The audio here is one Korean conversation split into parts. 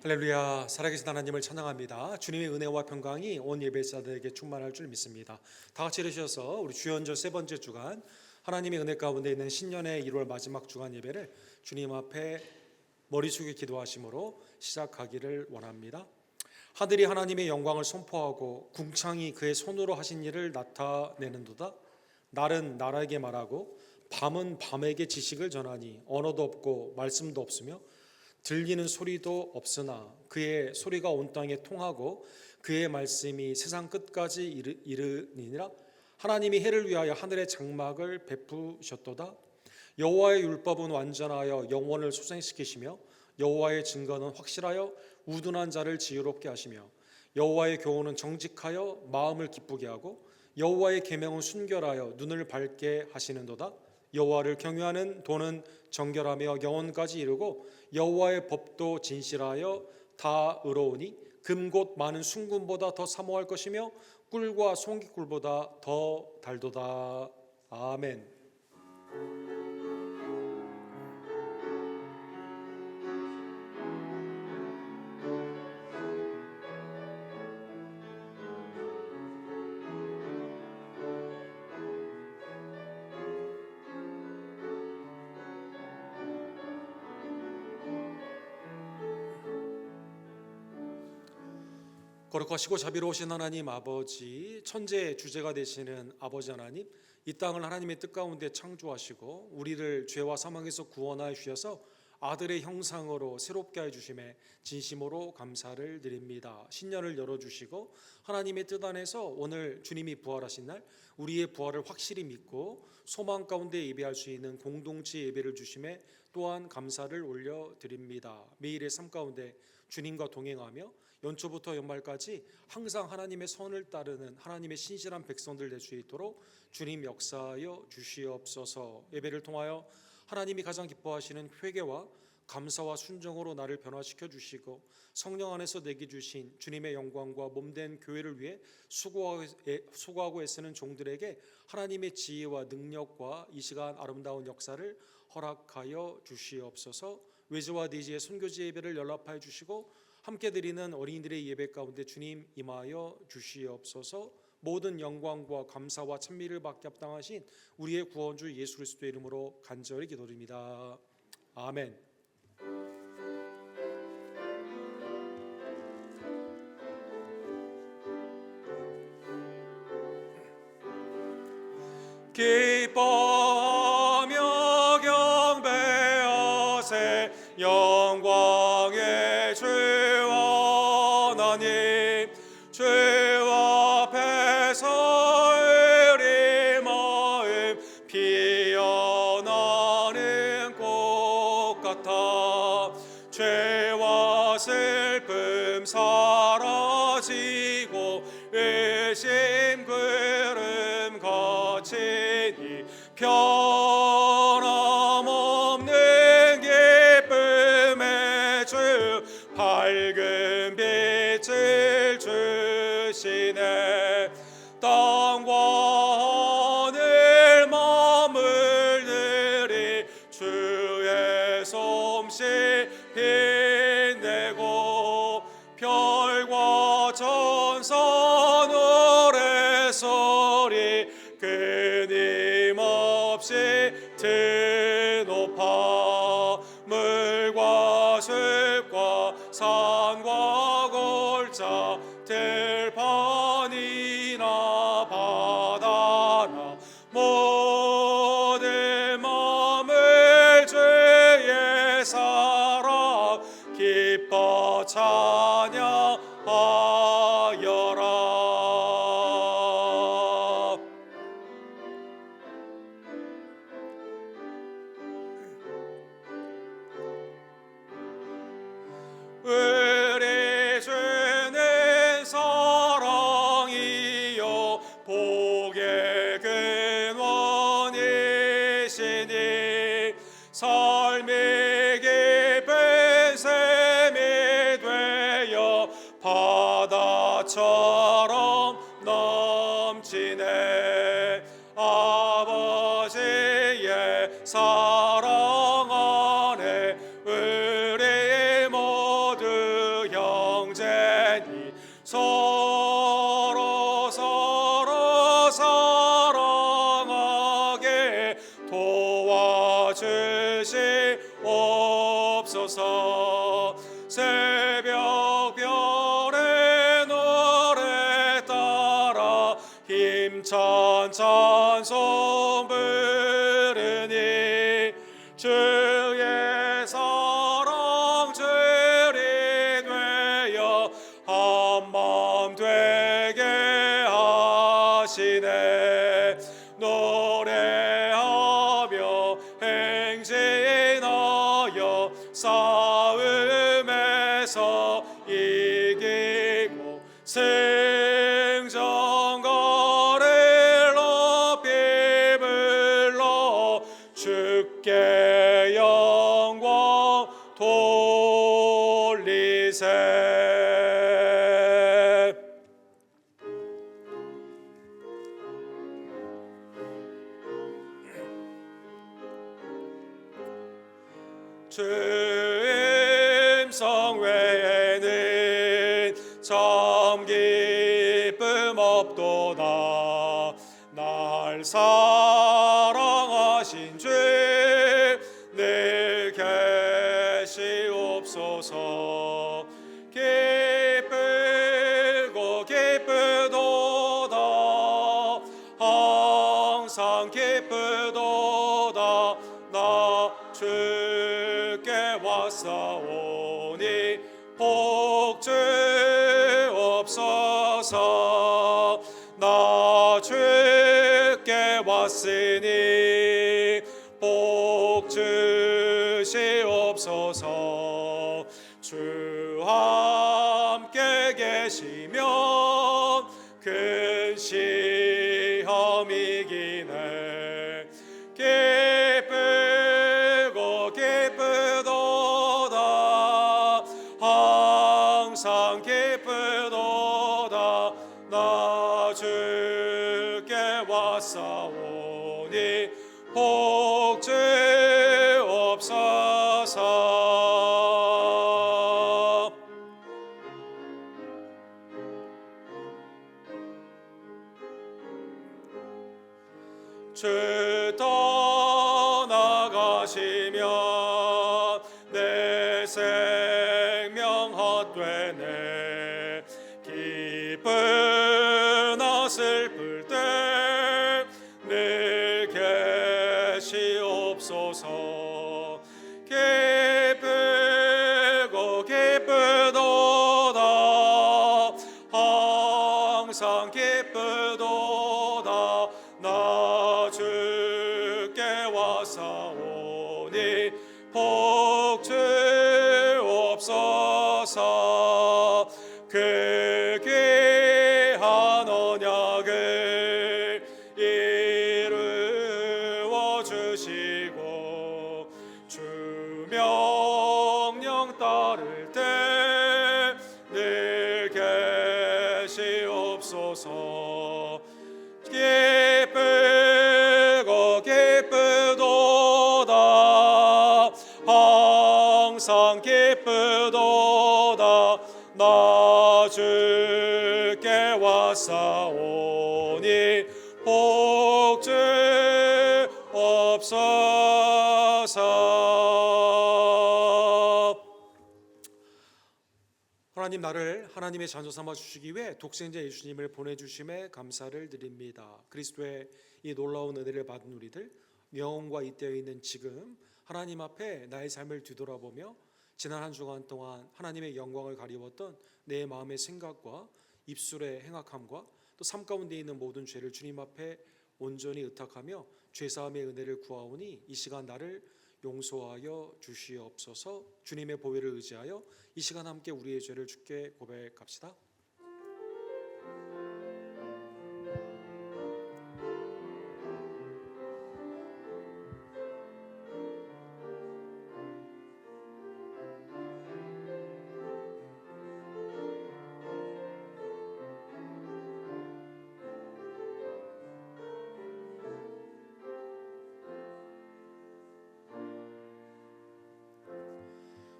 할렐루야. 살아계신 하나님을 찬양합니다. 주님의 은혜와 평강이 온 예배자들에게 충만할 줄 믿습니다. 다 같이 일으셔서 우리 주연절 세 번째 주간 하나님의 은혜 가운데 있는 신년의 1월 마지막 주간 예배를 주님 앞에 머리 숙여 기도하심으로 시작하기를 원합니다. 하늘이 하나님의 영광을 선포하고 궁창이 그의 손으로 하신 일을 나타내는도다. 날은 나라에게 말하고 밤은 밤에게 지식을 전하니 언어도 없고 말씀도 없으며 들리는 소리도 없으나 그의 소리가 온 땅에 통하고 그의 말씀이 세상 끝까지 이르니라. 하나님이 해를 위하여 하늘의 장막을 베푸셨도다. 여호와의 율법은 완전하여 영혼을 소생시키시며 여호와의 증거는 확실하여 우둔한 자를 지혜롭게 하시며 여호와의 교훈은 정직하여 마음을 기쁘게 하고 여호와의 계명은 순결하여 눈을 밝게 하시는도다. 여호와를 경외하는 도는 정결하며 영혼까지 이르고 여호와의 법도 진실하여 다 의로우니 금 곧 많은 순금보다 더 사모할 것이며 꿀과 송기꿀보다 더 달도다. 아멘. 거룩하시고 자비로우신 하나님 아버지, 천지의 주제가 되시는 아버지 하나님, 이 땅을 하나님의 뜻 가운데 창조하시고 우리를 죄와 사망에서 구원하여 주셔서 아들의 형상으로 새롭게 해주심에 진심으로 감사를 드립니다. 신년을 열어주시고 하나님의 뜻 안에서 오늘 주님이 부활하신 날 우리의 부활을 확실히 믿고 소망 가운데 예배할 수 있는 공동체 예배를 주심에 또한 감사를 올려드립니다. 매일의 삶 가운데 주님과 동행하며 연초부터 연말까지 항상 하나님의 선을 따르는 하나님의 신실한 백성들 될 수 있도록 주님 역사하여 주시옵소서. 예배를 통하여 하나님이 가장 기뻐하시는 회개와 감사와 순종으로 나를 변화시켜 주시고 성령 안에서 내게 주신 주님의 영광과 몸된 교회를 위해 수고하고 애쓰는 종들에게 하나님의 지혜와 능력과 이 시간 아름다운 역사를 허락하여 주시옵소서. 외주와 내지의 선교지 예배를 연락하여 주시고 함께 드리는 어린이들의 예배 가운데 주님 임하여 주시옵소서. 모든 영광과 감사와 찬미를 받게 합당하신 우리의 구원주 예수 그리스도의 이름으로 간절히 기도드립니다. 아멘. 기뻐하며 경배하세 영광의 주 하나님, 주 앞에서 우리 마음 피어나는 꽃 같아 죄와 슬픔 사라지고 의심 구름 거치니 변함없는 기쁨의 주 밝은 빛을 주시네. 땅과 하늘 머물들이 주의 솜씨 빛내고 별과 천사 노래소리 끊임없이 드높아 물과 숲과 산과 골짜 들판이나 바다나 모든 마음을 주의 사랑 기뻐 찬양하여라. 우리 주는 사랑이요 복의 근원이시니 삶이 깊은 샘이 되어 바다처럼 넘치네. 아버지의 사랑 안에 우리 모두 힘찬 찬송 부르니 주의 사랑 주리 되어 한마음 되게 하시네. 노래하며 행진하여 싸움에서 이기고 승전거를 높이 불러 주께 영광 돌리세. 주 임성 외에는 참 기쁨 없도다. 날 사랑하신 주 늘 계시옵소서. 기쁘고 기쁘도다. 항상 기쁘도다. 나 주께 왔사오니 복주 없어서. 나 주께 왔으니 복주 시옵소서. 주 함께 계시면 큰 시험 이기네. 기쁘고 기쁘도다. 항상 기쁘도다. 나 주께 왔사오니 복주 없어서. 주 떠나가시면 내 생명 헛되네. 기쁘나 슬플 때 늘 계시옵소서. 기쁘고 기쁘도다. 항상 기쁘도다. 나 주께 왔사오니 복주 없어서. 그 귀한 언약을 이루어 주시고 주 명령 따를 때 늘 계시옵소서. 기쁘고 기쁘도다. 항상 기쁘도다. 나 주께 왔사오니 복주 없어서. 하나님, 나를 하나님의 자녀 삼아 주시기 위해 독생자 예수님을 보내주심에 감사를 드립니다. 그리스도의 이 놀라운 은혜를 받은 우리들, 영혼과 잇대어 있는 지금 하나님 앞에 나의 삶을 뒤돌아보며 지난 한 주간 동안 하나님의 영광을 가리웠던 내 마음의 생각과 입술의 행악함과 또 삶 가운데 있는 모든 죄를 주님 앞에 온전히 의탁하며 죄사함의 은혜를 구하오니 이 시간 나를 용서하여 주시옵소서. 주님의 보혈을 의지하여 이 시간 함께 우리의 죄를 주께 고백합시다.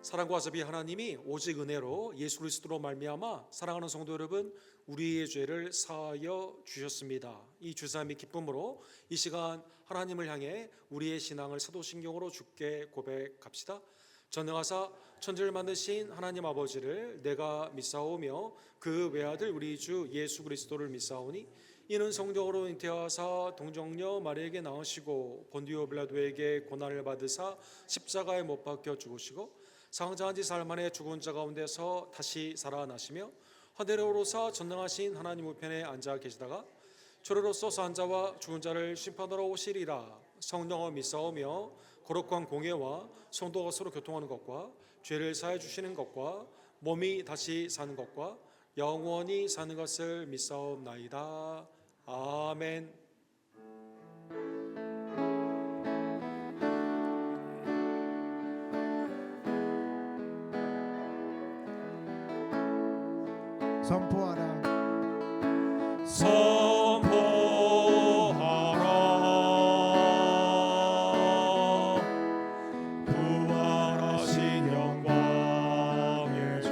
사랑과 자비 하나님이 오직 은혜로 예수 그리스도로 말미암아 사랑하는 성도 여러분, 우리의 죄를 사하여 주셨습니다. 이 주사함의 기쁨으로 이 시간 하나님을 향해 우리의 신앙을 사도신경으로 주께 고백합시다. 전능하사 천지를 만드신 하나님 아버지를 내가 믿사오며 그 외아들 우리 주 예수 그리스도를 믿사오니 이는 성령으로 잉태하사 동정녀 마리에게 낳으시고 본디오 빌라도에게 고난을 받으사 십자가에 못 박혀 죽으시고 상장한 지 사흘 만에 죽은 자 가운데서 다시 살아나시며 하늘에 오르사 전능하신 하나님 우편에 앉아 계시다가 주로로서 산 자와 죽은 자를 심판하러 오시리라. 성령을 믿사오며 거룩한 공예와 성도가 서로 교통하는 것과 죄를 사해 주시는 것과 몸이 다시 사는 것과 영원히 사는 것을 믿사옵나이다. 아멘. 선포하라. 부활하신 영광의 주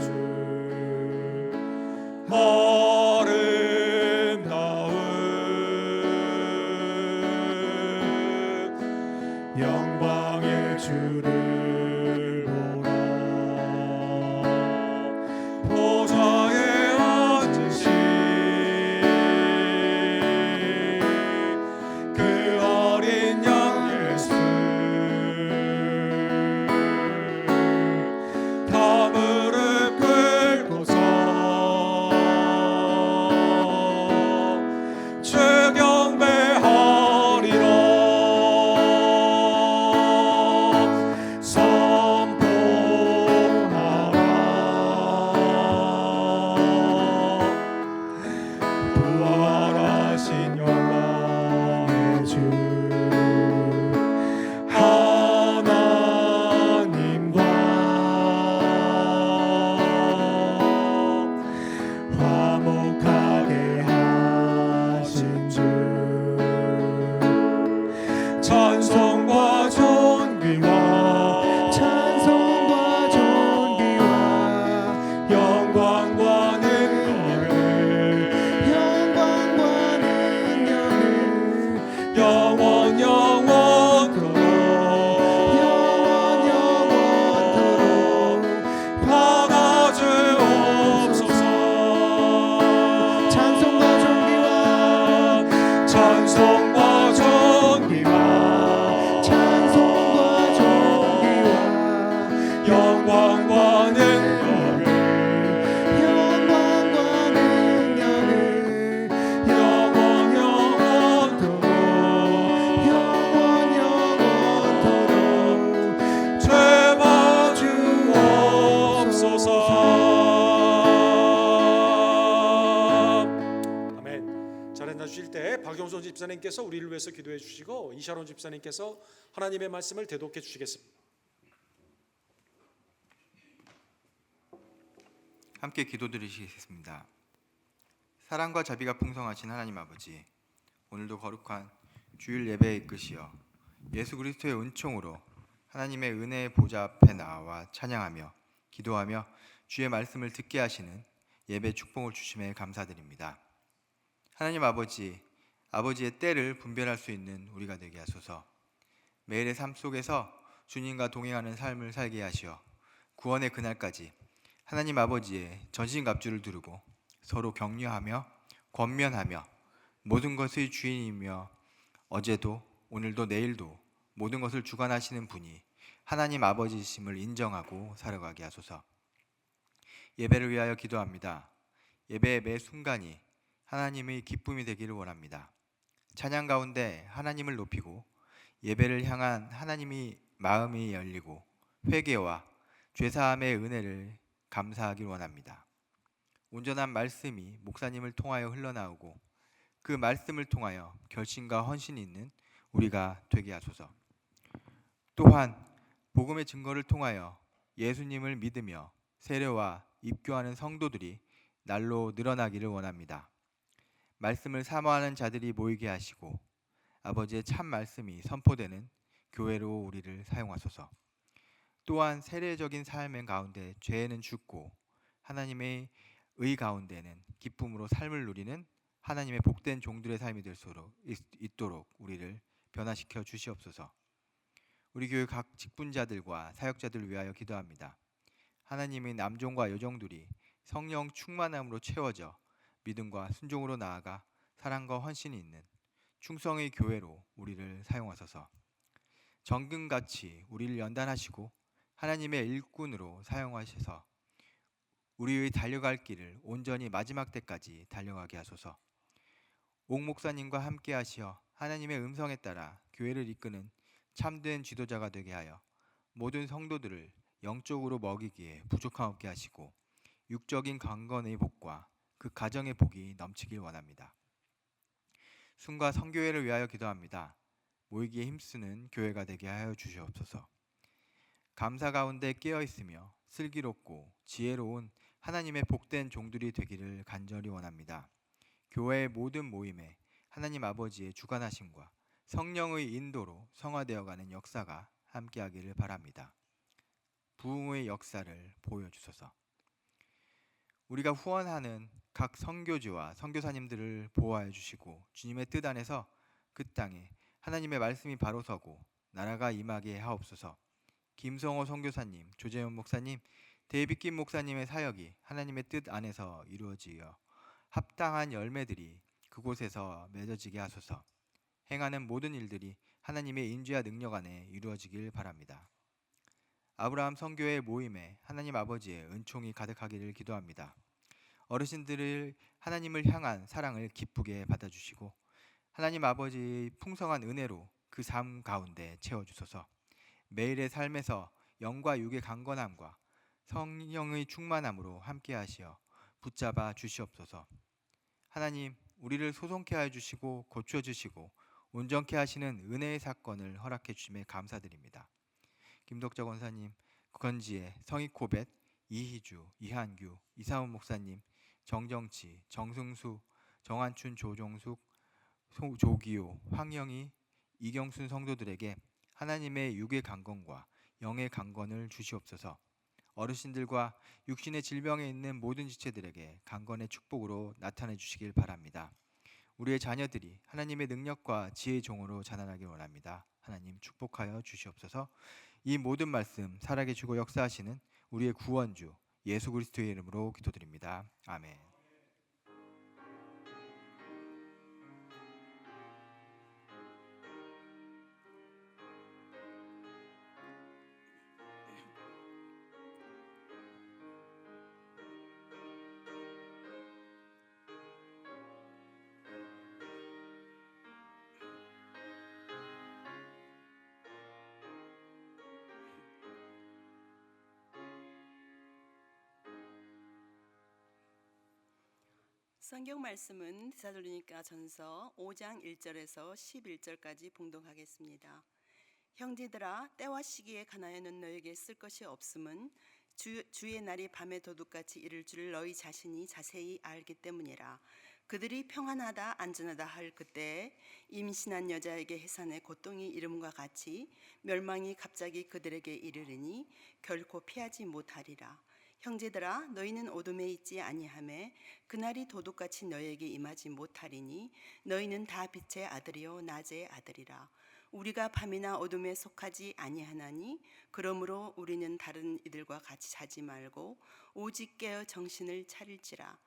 아름다운 영광의 주를 보라. 보좌에 앉으신 그 어린 양 예수 다 무릎 꿇고서 주 경배하리라. 부활하신 영광의 주 하나님과 화목하게 하신 주 찬송과 존귀와 찬송과 존귀와 영광과 능력을 영광과 능력을 영원 영원토록 영원 영원토록 받아주옵소서. 찬송과 존귀와 찬송과 존귀와 찬송과 존귀와 영광과 능력을 영광과 능력을 영원 영원토록 영원 영원토록 죄봐 주옵소서. 아멘. 잘 앉아주실 때 박용선 집사님께서 우리를 위해서 기도해 주시고 이샤론 집사님께서 하나님의 말씀을 대독해 주시겠습니다. 함께 기도드리시겠습니다. 사랑과 자비가 풍성하신 하나님 아버지, 오늘도 거룩한 주일 예배에 이끄시어 예수 그리스도의 은총으로 하나님의 은혜의 보좌 앞에 나와 찬양하며 기도하며 주의 말씀을 듣게 하시는 예배 축복을 주심에 감사드립니다. 하나님 아버지, 아버지의 때를 분별할 수 있는 우리가 되게 하소서. 매일의 삶 속에서 주님과 동행하는 삶을 살게 하시어 구원의 그날까지 하나님 아버지의 전신갑주를 두르고 서로 격려하며 권면하며 모든 것의 주인이며 어제도 오늘도 내일도 모든 것을 주관하시는 분이 하나님 아버지이심을 인정하고 살아가게 하소서. 예배를 위하여 기도합니다. 예배의 매 순간이 하나님의 기쁨이 되기를 원합니다. 찬양 가운데 하나님을 높이고 예배를 향한 하나님의 마음이 열리고 회개와 죄사함의 은혜를 감사하길 원합니다. 온전한 말씀이 목사님을 통하여 흘러나오고 그 말씀을 통하여 결심과 헌신이 있는 우리가 되게 하소서. 또한 복음의 증거를 통하여 예수님을 믿으며 세례와 입교하는 성도들이 날로 늘어나기를 원합니다. 말씀을 사모하는 자들이 모이게 하시고 아버지의 참 말씀이 선포되는 교회로 우리를 사용하소서. 또한 세례적인 삶의 가운데 죄는 죽고 하나님의 의 가운데는 기쁨으로 삶을 누리는 하나님의 복된 종들의 삶이 될 수 있도록 우리를 변화시켜 주시옵소서. 우리 교회 각 직분자들과 사역자들을 위하여 기도합니다. 하나님의 남종과 여종들이 성령 충만함으로 채워져 믿음과 순종으로 나아가 사랑과 헌신이 있는 충성의 교회로 우리를 사용하소서. 정금같이 우리를 연단하시고 하나님의 일꾼으로 사용하셔서 우리의 달려갈 길을 온전히 마지막 때까지 달려가게 하소서. 옥 목사님과 함께 하시어 하나님의 음성에 따라 교회를 이끄는 참된 지도자가 되게 하여 모든 성도들을 영적으로 먹이기에 부족함 없게 하시고 육적인 강건의 복과 그 가정의 복이 넘치길 원합니다. 순과 성교회를 위하여 기도합니다. 모이기에 힘쓰는 교회가 되게 하여 주시옵소서. 감사 가운데 깨어 있으며 슬기롭고 지혜로운 하나님의 복된 종들이 되기를 간절히 원합니다. 교회의 모든 모임에 하나님 아버지의 주관하심과 성령의 인도로 성화되어가는 역사가 함께하기를 바랍니다. 부흥의 역사를 보여주소서. 우리가 후원하는 각 선교지와 선교사님들을 보호하여 주시고 주님의 뜻 안에서 그 땅에 하나님의 말씀이 바로 서고 나라가 임하게 하옵소서. 김성호 선교사님, 조재현 목사님, 데이빗김 목사님의 사역이 하나님의 뜻 안에서 이루어지어 합당한 열매들이 그곳에서 맺어지게 하소서. 행하는 모든 일들이 하나님의 인지와 능력 안에 이루어지길 바랍니다. 아브라함 선교회 모임에 하나님 아버지의 은총이 가득하기를 기도합니다. 어르신들을 하나님을 향한 사랑을 기쁘게 받아주시고 하나님 아버지의 풍성한 은혜로 그 삶 가운데 채워주소서. 매일의 삶에서 영과 육의 강건함과 성령의 충만함으로 함께하시어 붙잡아 주시옵소서. 하나님, 우리를 소송케 하여 주시고 고쳐주시고 온전케 하시는 은혜의 사건을 허락해 주심에 감사드립니다. 김덕자 권사님, 건지혜, 성익코벳, 이희주, 이한규, 이사훈 목사님, 정정치, 정승수, 정한춘, 조종숙, 조기호, 황영희, 이경순 성도들에게 하나님의 육의 강건과 영의 강건을 주시옵소서. 어르신들과 육신의 질병에 있는 모든 지체들에게 강건의 축복으로 나타내 주시길 바랍니다. 우리의 자녀들이 하나님의 능력과 지혜의 종으로 자라나길 원합니다. 하나님 축복하여 주시옵소서. 이 모든 말씀 살아계시고 역사하시는 우리의 구원주 예수 그리스도의 이름으로 기도드립니다. 아멘. 성경 말씀은 데살로니가 전서 5장 1절에서 11절까지 봉독하겠습니다. 형제들아, 때와 시기에 가나에는 너에게 쓸 것이 없음은 주의 날이 밤의 도둑같이 이를 줄 너희 자신이 자세히 알기 때문이라. 그들이 평안하다 안전하다 할 그때에 임신한 여자에게 해산의 고통이 이름과 같이 멸망이 갑자기 그들에게 이르르니 결코 피하지 못하리라. 형제들아, 너희는 어둠에 있지 아니하매 그날이 도둑같이 너희에게 임하지 못하리니 너희는 다 빛의 아들이요 낮의 아들이라. 우리가 밤이나 어둠에 속하지 아니하나니 그러므로 우리는 다른 이들과 같이 자지 말고 오직 깨어 정신을 차릴지라.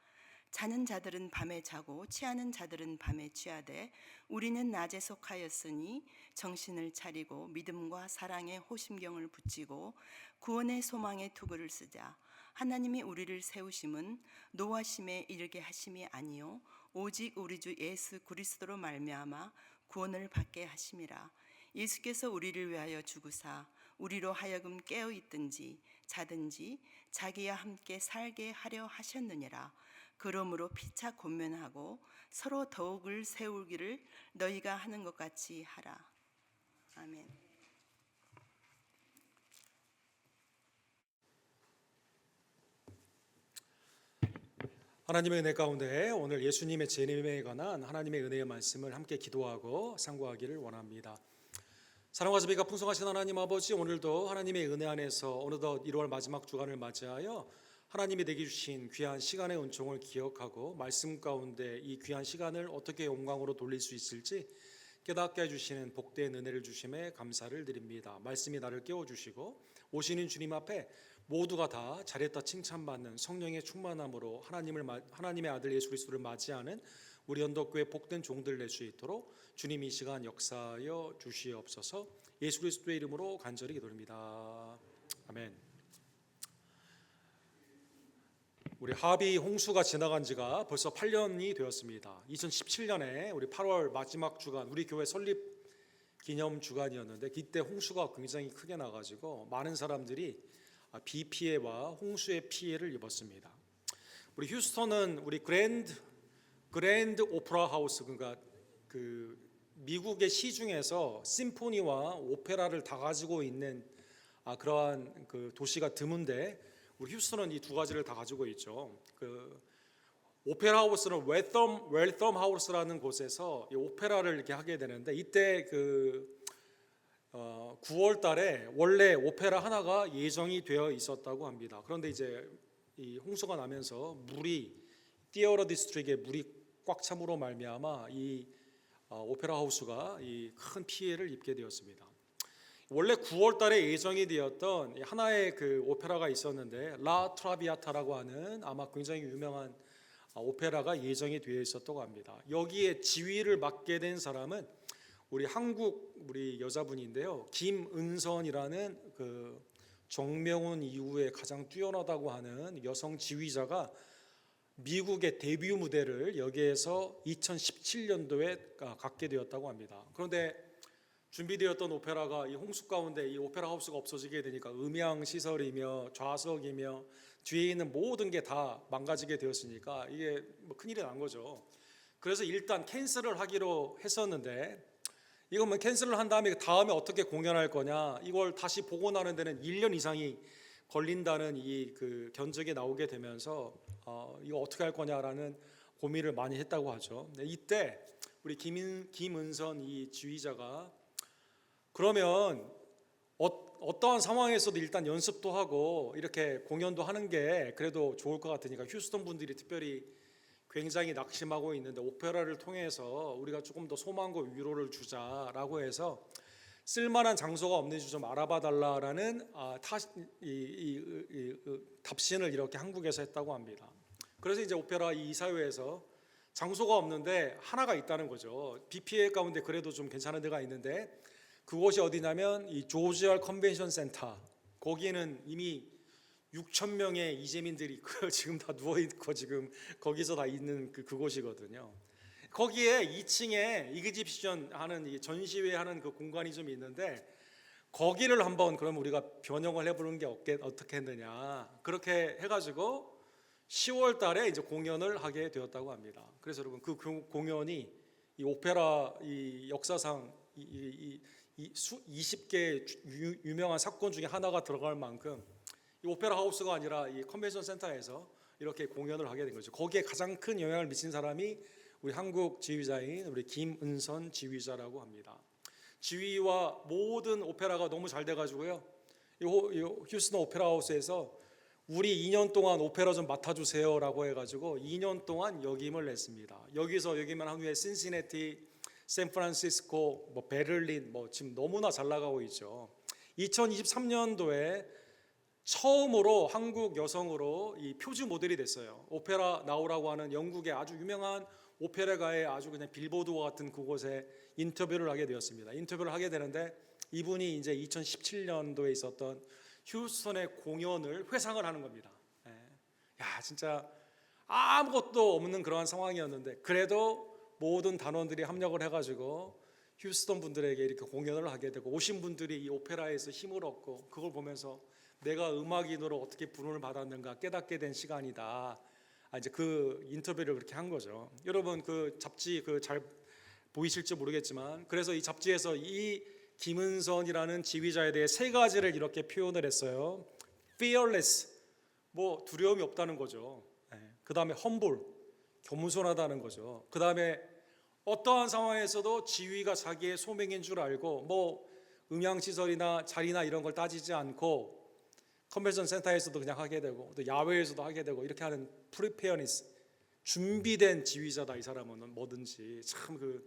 자는 자들은 밤에 자고 취하는 자들은 밤에 취하되 우리는 낮에 속하였으니 정신을 차리고 믿음과 사랑에 호심경을 붙이고 구원의 소망의 투구를 쓰자. 하나님이 우리를 세우심은 노하심에 이르게 하심이 아니요 오직 우리 주 예수 그리스도로 말미암아 구원을 받게 하심이라. 예수께서 우리를 위하여 죽으사 우리로 하여금 깨어 있든지 자든지 자기와 함께 살게 하려 하셨느니라. 그러므로 피차 권면하고 서로 더욱을 세우기를 너희가 하는 것 같이 하라. 아멘. 하나님의 은혜 가운데 오늘 예수님의 재림에 관한 하나님의 은혜의 말씀을 함께 기도하고 상고하기를 원합니다. 사랑과 자비가 풍성하신 하나님 아버지, 오늘도 하나님의 은혜 안에서 어느덧 1월 마지막 주간을 맞이하여 하나님이 내게 주신 귀한 시간의 은총을 기억하고 말씀 가운데 이 귀한 시간을 어떻게 영광으로 돌릴 수 있을지 깨닫게 해주시는 복된 은혜를 주심에 감사를 드립니다. 말씀이 나를 깨워주시고 오시는 주님 앞에 모두가 다 잘했다 칭찬받는 성령의 충만함으로 하나님의 아들 예수 그리스도를 맞이하는 우리 언덕교회 복된 종들 낼 수 있도록 주님 이 시간 역사하여 주시옵소서. 예수 그리스도의 이름으로 간절히 기도합니다. 아멘. 우리 하비 홍수가 지나간 지가 벌써 8년이 되었습니다. 2017년에 우리 8월 마지막 주간 우리 교회 설립 기념 주간이었는데 그때 홍수가 굉장히 크게 나가지고 많은 사람들이 비 피해와 홍수의 피해를 입었습니다. 우리 휴스턴은 우리 그랜드 오페라 하우스, 그러니까 그 미국의 시 중에서 심포니와 오페라를 다 가지고 있는 그러한 그 도시가 드문데 우리 휴스턴은 이 두 가지를 다 가지고 있죠. 그 오페라 하우스는 웰덤 하우스라는 곳에서 이 오페라를 이렇게 하게 되는데 이때 그 9월 달에 원래 오페라 하나가 예정이 되어 있었다고 합니다. 그런데 이제 이 홍수가 나면서 티어러 디스트릭에 물이 꽉 참으로 말미암아 이 오페라 하우스가 이 큰 피해를 입게 되었습니다. 원래 9월 달에 예정이 되었던 하나의 그 오페라가 있었는데 라 트라비아타라고 하는 아마 굉장히 유명한 오페라가 예정이 되어 있었다고 합니다. 여기에 지휘를 맡게 된 사람은 우리 한국 우리 여자분인데요. 김은선이라는 그 정명훈 이후에 가장 뛰어나다고 하는 여성 지휘자가 미국의 데뷔 무대를 여기에서 2017년도에 갖게 되었다고 합니다. 그런데 준비되었던 오페라가 이 홍수 가운데 이 오페라 하우스가 없어지게 되니까 음향 시설이며 좌석이며 뒤에 있는 모든 게 다 망가지게 되었으니까 이게 뭐 큰일이 난 거죠. 그래서 일단 캔슬을 하기로 했었는데 이거 뭐 캔슬을 한 다음에 어떻게 공연할 거냐, 이걸 다시 복원하는 데는 1년 이상이 걸린다는 이 그 견적이 나오게 되면서 이거 어떻게 할 거냐라는 고민을 많이 했다고 하죠. 이때 우리 김은선 이 지휘자가 그러면 어떠한 상황에서도 일단 연습도 하고 이렇게 공연도 하는 게 그래도 좋을 것 같으니까 휴스턴 분들이 특별히 굉장히 낙심하고 있는데 오페라를 통해서 우리가 조금 더 소망과 위로를 주자라고 해서 쓸만한 장소가 없는지 좀 알아봐 달라라는 답신을 이렇게 한국에서 했다고 합니다. 그래서 이제 오페라 이 이사회에서 장소가 없는데 하나가 있다는 거죠. 비 피해 가운데 그래도 좀 괜찮은 데가 있는데 그곳이 어디냐면 이 조지얼 컨벤션 센터. 거기에는 이미 6천 명의 이재민들이 지금 다 누워 있고 지금 거기서 다 있는 그곳이거든요. 거기에 2층에 이그집션 하는 이 전시회 하는 그 공간이 좀 있는데 거기를 한번 그럼 우리가 변형을 해보는 게 어떻게 했느냐, 그렇게 해가지고 10월 달에 이제 공연을 하게 되었다고 합니다. 그래서 여러분 그 공연이 이 오페라 이 역사상 20개 유명한 사건 중에 하나가 들어갈 만큼 이 오페라 하우스가 아니라 이 컨벤션 센터에서 이렇게 공연을 하게 된 거죠. 거기에 가장 큰 영향을 미친 사람이 우리 한국 지휘자인 우리 김은선 지휘자라고 합니다. 지휘와 모든 오페라가 너무 잘 돼가지고요. 이 휴스턴 오페라 하우스에서 우리 2년 동안 오페라 좀 맡아주세요라고 해가지고 2년 동안 역임을 냈습니다. 여기서 역임을 한 후에 신시내티, 샌프란시스코, 뭐 베를린, 뭐 지금 너무나 잘 나가고 있죠. 2023년도에 처음으로 한국 여성으로 이 표주 모델이 됐어요. 오페라 나우라고 하는 영국의 아주 유명한 오페라가의 아주 그냥 빌보드와 같은 그곳에 인터뷰를 하게 되었습니다. 인터뷰를 하게 되는데 이분이 이제 2017년도에 있었던 휴스턴의 공연을 회상을 하는 겁니다. 야, 진짜 아무것도 없는 그러한 상황이었는데 그래도 모든 단원들이 합력을 해가지고 휴스턴 분들에게 이렇게 공연을 하게 되고 오신 분들이 이 오페라에서 힘을 얻고 그걸 보면서 내가 음악인으로 어떻게 부름을 받았는가 깨닫게 된 시간이다. 이제 그 인터뷰를 그렇게 한 거죠. 여러분 그 잡지 그 잘 보이실지 모르겠지만 그래서 이 잡지에서 이 김은선이라는 지휘자에 대해 세 가지를 이렇게 표현을 했어요. fearless, 뭐 두려움이 없다는 거죠. 그 다음에 humble, 겸손하다는 거죠. 그 다음에 어떠한 상황에서도 지휘가 자기의 소명인 줄 알고 뭐 음향시설이나 자리나 이런 걸 따지지 않고 컨벤션 센터에서도 그냥 하게 되고 또 야외에서도 하게 되고 이렇게 하는 프리페어니스, 준비된 지휘자다. 이 사람은 뭐든지 참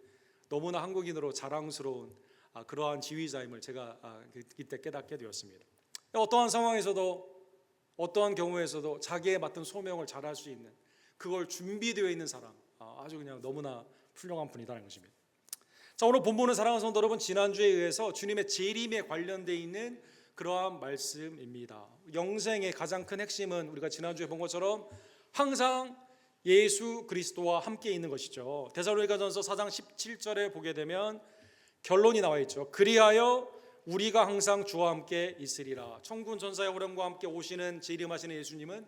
너무나 한국인으로 자랑스러운 그러한 지휘자임을 제가 이때 깨닫게 되었습니다. 어떠한 상황에서도 어떠한 경우에서도 자기의 맡은 소명을 잘할 수 있는 그걸 준비되어 있는 사람, 아주 그냥 너무나 훌륭한 분이다는 것입니다. 자, 오늘 본문은 사랑하는 성도 여러분, 지난주에 의해서 주님의 재림에 관련되어 있는 그러한 말씀입니다. 영생의 가장 큰 핵심은 우리가 지난주에 본 것처럼 항상 예수 그리스도와 함께 있는 것이죠. 데살로니가전서 4장 17절에 보게 되면 결론이 나와 있죠. 그리하여 우리가 항상 주와 함께 있으리라. 천군 전사의 호령과 함께 오시는 재림하시는 예수님은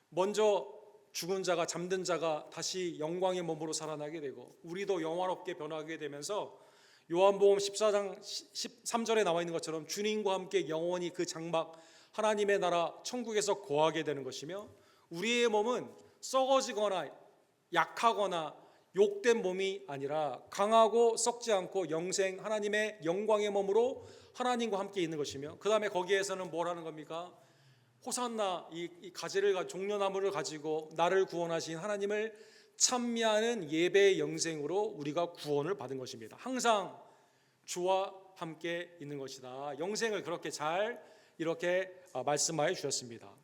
먼저 죽은 자가, 잠든 자가 다시 영광의 몸으로 살아나게 되고 우리도 영화롭게 변하게 되면서 요한복음 14장 13절에 나와 있는 것처럼 주님과 함께 영원히 그 장막 하나님의 나라 천국에서 거하게 되는 것이며, 우리의 몸은 썩어지거나 약하거나 욕된 몸이 아니라 강하고 썩지 않고 영생 하나님의 영광의 몸으로 하나님과 함께 있는 것이며, 그 다음에 거기에서는 뭘 하는 겁니까? 호산나, 이 가지를, 종려나무를 가지고 나를 구원하신 하나님을 찬미하는 예배의 영생으로 우리가 구원을 받은 것입니다. 항상 주와 함께 있는 것이다. 영생을 그렇게 잘 이렇게 말씀하여 주셨습니다.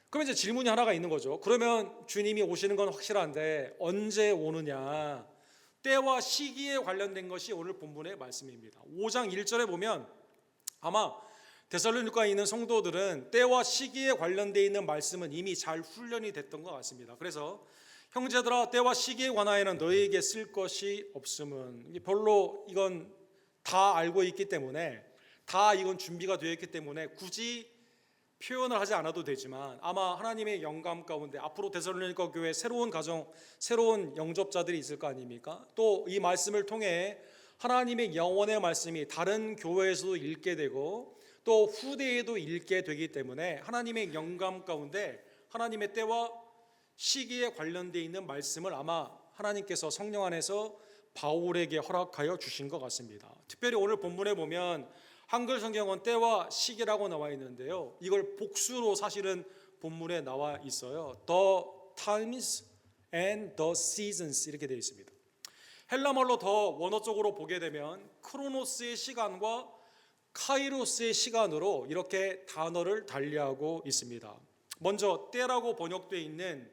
그럼 이제 질문이 하나가 있는 거죠. 그러면 주님이 오시는 건 확실한데 언제 오느냐? 때와 시기에 관련된 것이 오늘 본문의 말씀입니다. 5장 1절에 보면 아마 데살로니가에 있는 성도들은 때와 시기에 관련되어 있는 말씀은 이미 잘 훈련이 됐던 것 같습니다. 그래서 형제들아, 때와 시기에 관하여는 너희에게 쓸 것이 없음은, 별로 이건 다 알고 있기 때문에, 다 이건 준비가 되어 있기 때문에 굳이 표현을 하지 않아도 되지만, 아마 하나님의 영감 가운데 앞으로 데살로니가 교회 새로운 가정, 새로운 영접자들이 있을 거 아닙니까? 또 이 말씀을 통해 하나님의 영원의 말씀이 다른 교회에서도 읽게 되고 또 후대에도 읽게 되기 때문에 하나님의 영감 가운데 하나님의 때와 시기에 관련되어 있는 말씀을 아마 하나님께서 성령 안에서 바울에게 허락하여 주신 것 같습니다. 특별히 오늘 본문에 보면 한글 성경은 때와 시기라고 나와 있는데요, 이걸 복수로 사실은 본문에 나와 있어요. The times and the seasons 이렇게 되어 있습니다. 헬라말로 더 원어적으로 보게 되면 크로노스의 시간과 카이로스의 시간으로 이렇게 단어를 달리하고 있습니다. 먼저 때라고 번역되어 있는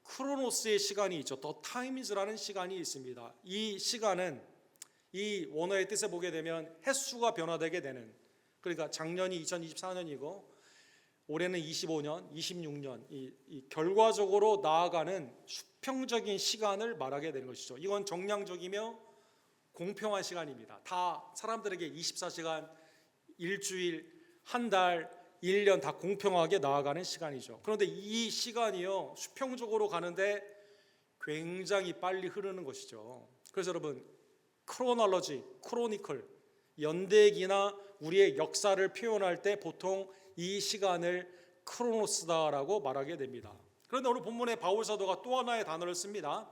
크로노스의 시간이 있죠. The times라는 시간이 있습니다. 이 시간은 이 원어의 뜻에 보게 되면 횟수가 변화되게 되는, 그러니까 작년이 2024년이고 올해는 25년, 26년 이 결과적으로 나아가는 수평적인 시간을 말하게 되는 것이죠. 이건 정량적이며 공평한 시간입니다. 다 사람들에게 24시간, 일주일, 한 달, 1년 다 공평하게 나아가는 시간이죠. 그런데 이 시간이요, 수평적으로 가는데 굉장히 빨리 흐르는 것이죠. 그래서 여러분, 크로놀로지, 크로니클, 연대기나 우리의 역사를 표현할 때 보통 이 시간을 크로노스다라고 말하게 됩니다. 그런데 오늘 본문에 바울 사도가 또 하나의 단어를 씁니다.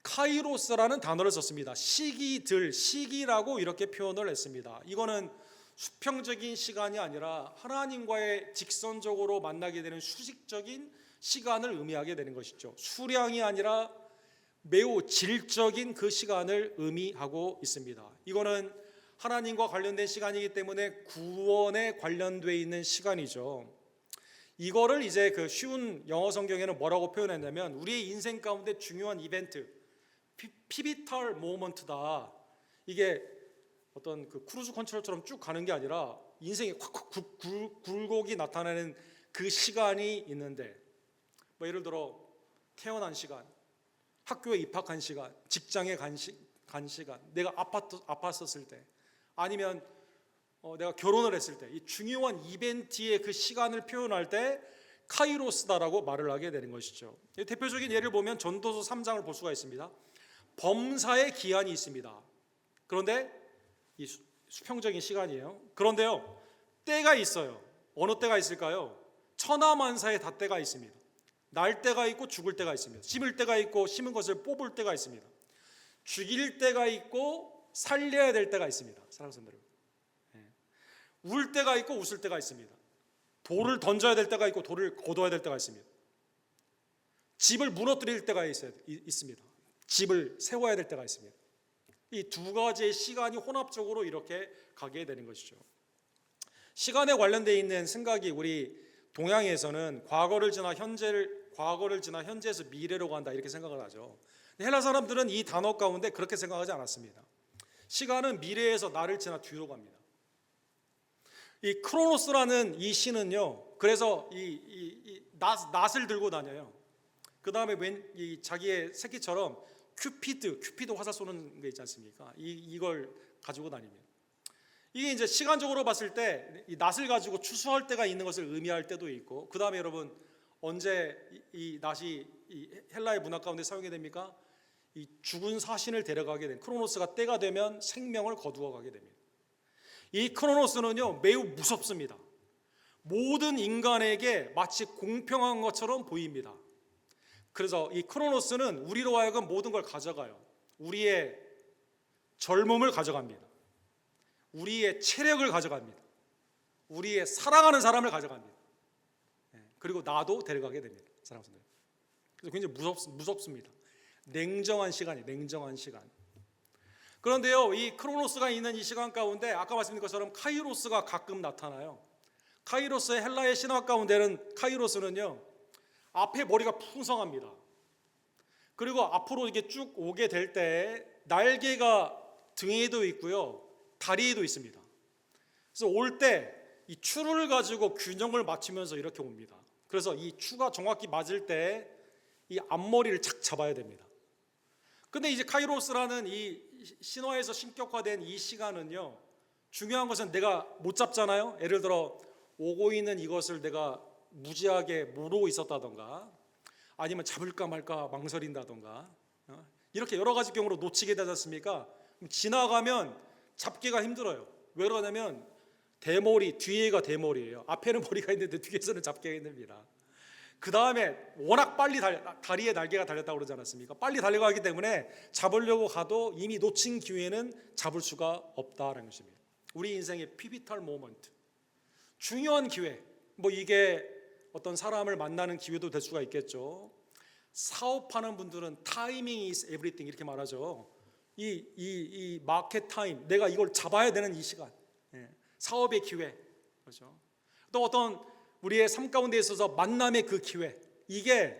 카이로스라는 단어를 썼습니다. 시기들, 시기라고 이렇게 표현을 했습니다. 이거는 수평적인 시간이 아니라 하나님과의 직선적으로 만나게 되는 수직적인 시간을 의미하게 되는 것이죠. 수량이 아니라 매우 질적인 그 시간을 의미하고 있습니다. 이거는 하나님과 관련된 시간이기 때문에 구원에 관련되어 있는 시간이죠. 이거를 이제 그 쉬운 영어 성경에는 뭐라고 표현했냐면 우리의 인생 가운데 중요한 이벤트, 피비탈 모먼트다. 이게 어떤 그 크루즈 컨트롤처럼 쭉 가는 게 아니라 인생이 콱콱 굴곡이 나타나는 그 시간이 있는데, 뭐 예를 들어 태어난 시간, 학교에 입학한 시간, 직장에 간 시간, 내가 아팠을 때, 아니면 내가 결혼을 했을 때, 이 중요한 이벤트의 그 시간을 표현할 때 카이로스다라고 말을 하게 되는 것이죠. 대표적인 예를 보면 전도서 3장을 볼 수가 있습니다. 범사의 기한이 있습니다. 그런데 이 수평적인 시간이에요. 그런데요, 때가 있어요. 어느 때가 있을까요? 천하만사에 다 때가 있습니다. 날 때가 있고 죽을 때가 있습니다. 심을 때가 있고 심은 것을 뽑을 때가 있습니다. 죽일 때가 있고 살려야 될 때가 있습니다. 사랑하는 성도들, 울 때가 있고 웃을 때가 있습니다. 돌을 던져야 될 때가 있고 돌을 거둬야 될 때가 있습니다. 집을 무너뜨릴 때가 있습니다. 집을 세워야 될 때가 있습니다. 이 두 가지의 시간이 혼합적으로 이렇게 가게 되는 것이죠. 시간에 관련되어 있는 생각이 우리 동양에서는 과거를 지나 현재에서 미래로 간다 이렇게 생각을 하죠. 헬라 사람들은 이 단어 가운데 그렇게 생각하지 않았습니다. 시간은 미래에서 나를 지나 뒤로 갑니다. 이 크로노스라는 이 시는요, 그래서 이 낫을 들고 다녀요. 그 다음에 이 자기의 새끼처럼 큐피드 화살 쏘는 게 있지 않습니까? 이걸 가지고 다닙니다. 이게 이제 시간적으로 봤을 때 이 낫을 가지고 추수할 때가 있는 것을 의미할 때도 있고, 그 다음에 여러분 언제 이 낫이 이 헬라의 문화 가운데 사용이 됩니까? 이 죽은 사신을 데려가게 된, 크로노스가 때가 되면 생명을 거두어 가게 됩니다. 이 크로노스는요 매우 무섭습니다. 모든 인간에게 마치 공평한 것처럼 보입니다. 그래서 이 크로노스는 우리로 하여금 모든 걸 가져가요. 우리의 젊음을 가져갑니다. 우리의 체력을 가져갑니다. 우리의 사랑하는 사람을 가져갑니다. 그리고 나도 데려가게 됩니다. 사랑하는 분들. 그래서 굉장히 무섭습니다. 냉정한 시간이에요. 냉정한 시간. 그런데요, 이 크로노스가 있는 이 시간 가운데 아까 말씀드린 것처럼 카이로스가 가끔 나타나요. 카이로스의 헬라의 신화 가운데는 카이로스는요 앞에 머리가 풍성합니다. 그리고 앞으로 이렇게 쭉 오게 될 때 날개가 등에도 있고요, 다리에도 있습니다. 그래서 올 때 이 추를 가지고 균형을 맞추면서 이렇게 옵니다. 그래서 이 추가 정확히 맞을 때 이 앞머리를 착 잡아야 됩니다. 근데 이제 카이로스라는 이 신화에서 신격화된 이 시간은요, 중요한 것은 내가 못 잡잖아요. 예를 들어 오고 있는 이것을 내가 무지하게 모르고 있었다던가, 아니면 잡을까 말까 망설인다던가, 이렇게 여러 가지 경우로 놓치게 되지 않습니까? 지나가면 잡기가 힘들어요. 왜 그러냐면 대머리, 뒤에가 대머리예요. 앞에는 머리가 있는데 뒤에서는 잡기가 힘듭니다. 그 다음에 워낙 빨리 다리에 날개가 달렸다고 그러지 않았습니까? 빨리 달려가기 때문에 잡으려고 가도 이미 놓친 기회는 잡을 수가 없다라는 것입니다. 우리 인생의 피비탈 모먼트, 중요한 기회, 뭐 이게 어떤 사람을 만나는 기회도 될 수가 있겠죠. 사업하는 분들은 타이밍 is everything 이렇게 말하죠. 이 마켓 타임, 내가 이걸 잡아야 되는 이 시간, 사업의 기회, 그렇죠. 또 어떤 우리의 삶 가운데 있어서 만남의 그 기회, 이게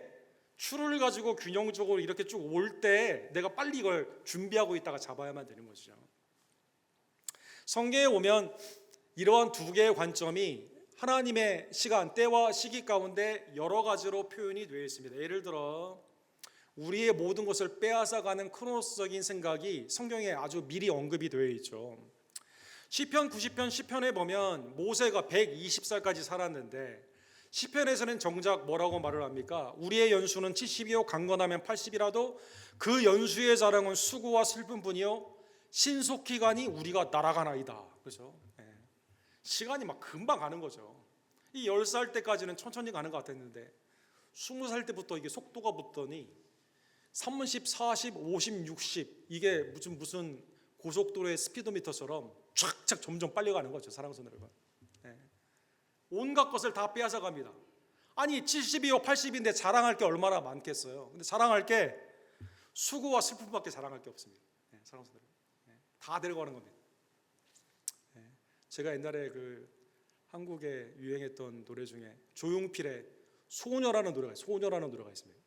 추를 가지고 균형적으로 이렇게 쭉 올 때 내가 빨리 이걸 준비하고 있다가 잡아야만 되는 것이죠. 성경에 오면 이러한 두 개의 관점이 하나님의 시간, 때와 시기 가운데 여러 가지로 표현이 되어 있습니다. 예를 들어 우리의 모든 것을 빼앗아가는 크로노스적인 생각이 성경에 아주 미리 언급이 되어 있죠. 시편 90편 10편에 보면 모세가 120살까지 살았는데, 시편에서는 정작 뭐라고 말을 합니까? 우리의 연수는 70이요 강건하면 80이라도 그 연수의 자랑은 수고와 슬픔뿐이요 신속히 가니 우리가 날아가나이다. 그렇죠? 시간이 막 금방 가는 거죠. 이 10살 때까지는 천천히 가는 것 같았는데 20살 때부터 이게 속도가 붙더니 30, 40, 50, 60 이게 무슨 고속도로의 스피도미터처럼 쫙쫙 점점 빨리 가는 거죠. 사랑하는 여러분, 온갖 것을 다 빼앗아 갑니다. 아니 70이요 80인데 자랑할 게 얼마나 많겠어요. 근데 자랑할 게 수고와 슬픔밖에 자랑할 게 없습니다. 사랑하는 여러분, 다 데려가는 겁니다. 제가 옛날에 그 한국에 유행했던 노래 중에 조용필의 소녀라는 노래가 있습니다.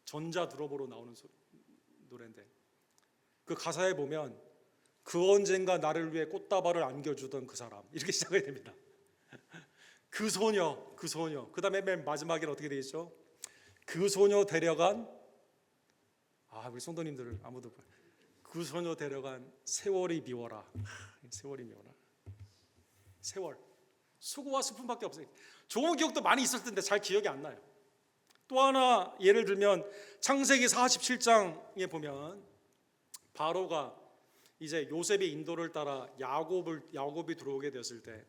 전자 드롭으로 나오는 노래인데 그 가사에 보면 그 언젠가 나를 위해 꽃다발을 안겨주던 그 사람, 이렇게 시작이 됩니다. 그 소녀. 그 다음에 맨 마지막에는 어떻게 되어 있죠? 그 소녀 데려간, 우리 성도님들 아무도, 그 소녀 데려간 세월이 미워라. 세월이 미워라. 세월, 수고와 슬픔밖에 없어요. 좋은 기억도 많이 있을 텐데 잘 기억이 안 나요. 또 하나 예를 들면 창세기 47장에 보면 바로가 이제 요셉의 인도를 따라 야곱이 들어오게 되었을 때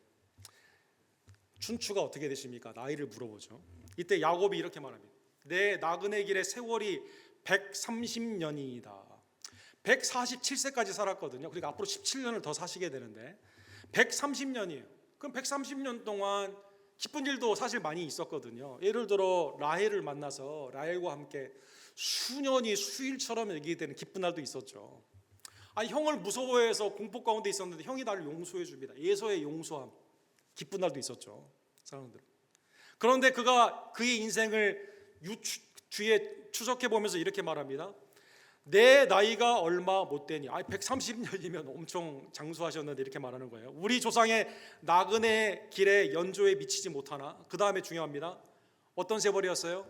춘추가 어떻게 되십니까? 나이를 물어보죠. 이때 야곱이 이렇게 말합니다. 내 나그네 길의 세월이 130년이다. 147세까지 살았거든요. 그러니까 앞으로 17년을 더 사시게 되는데 130년이에요. 그럼 130년 동안 기쁜 일도 사실 많이 있었거든요. 예를 들어 라헬을 만나서 라헬과 함께 수년이 수일처럼 얘기되는 기쁜 날도 있었죠. 형을 무서워해서 공포 가운데 있었는데 형이 나를 용서해 줍니다. 예서의 용서함, 기쁜 날도 있었죠. 사람들. 그런데 그가 그의 인생을 뒤에 추적해 보면서 이렇게 말합니다. 내 나이가 얼마 못 되니, 130년이면 엄청 장수하셨는데 이렇게 말하는 거예요. 우리 조상의 나그네 길에 연조에 미치지 못하나. 그 다음에 중요합니다. 어떤 세월이었어요?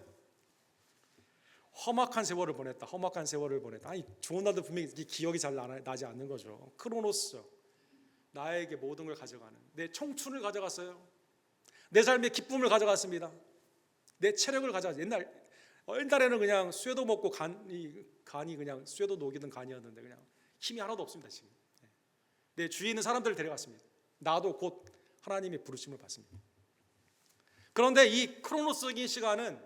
험악한 세월을 보냈다. 험악한 세월을 보냈다. 아니, 좋은 날도 분명히 기억이 잘 나지 않는 거죠. 크로노스, 나에게 모든 걸 가져가는, 내 청춘을 가져갔어요. 내 삶의 기쁨을 가져갔습니다. 내 체력을 가져갔어요. 옛날에는 그냥 쇠도 먹고 간이 그냥 쇠도 녹이던 간이었는데 그냥 힘이 하나도 없습니다. 지금 내 주위에 있는 사람들을 데려갔습니다. 나도 곧 하나님의 부르심을 받습니다. 그런데 이 크로노스적인 시간은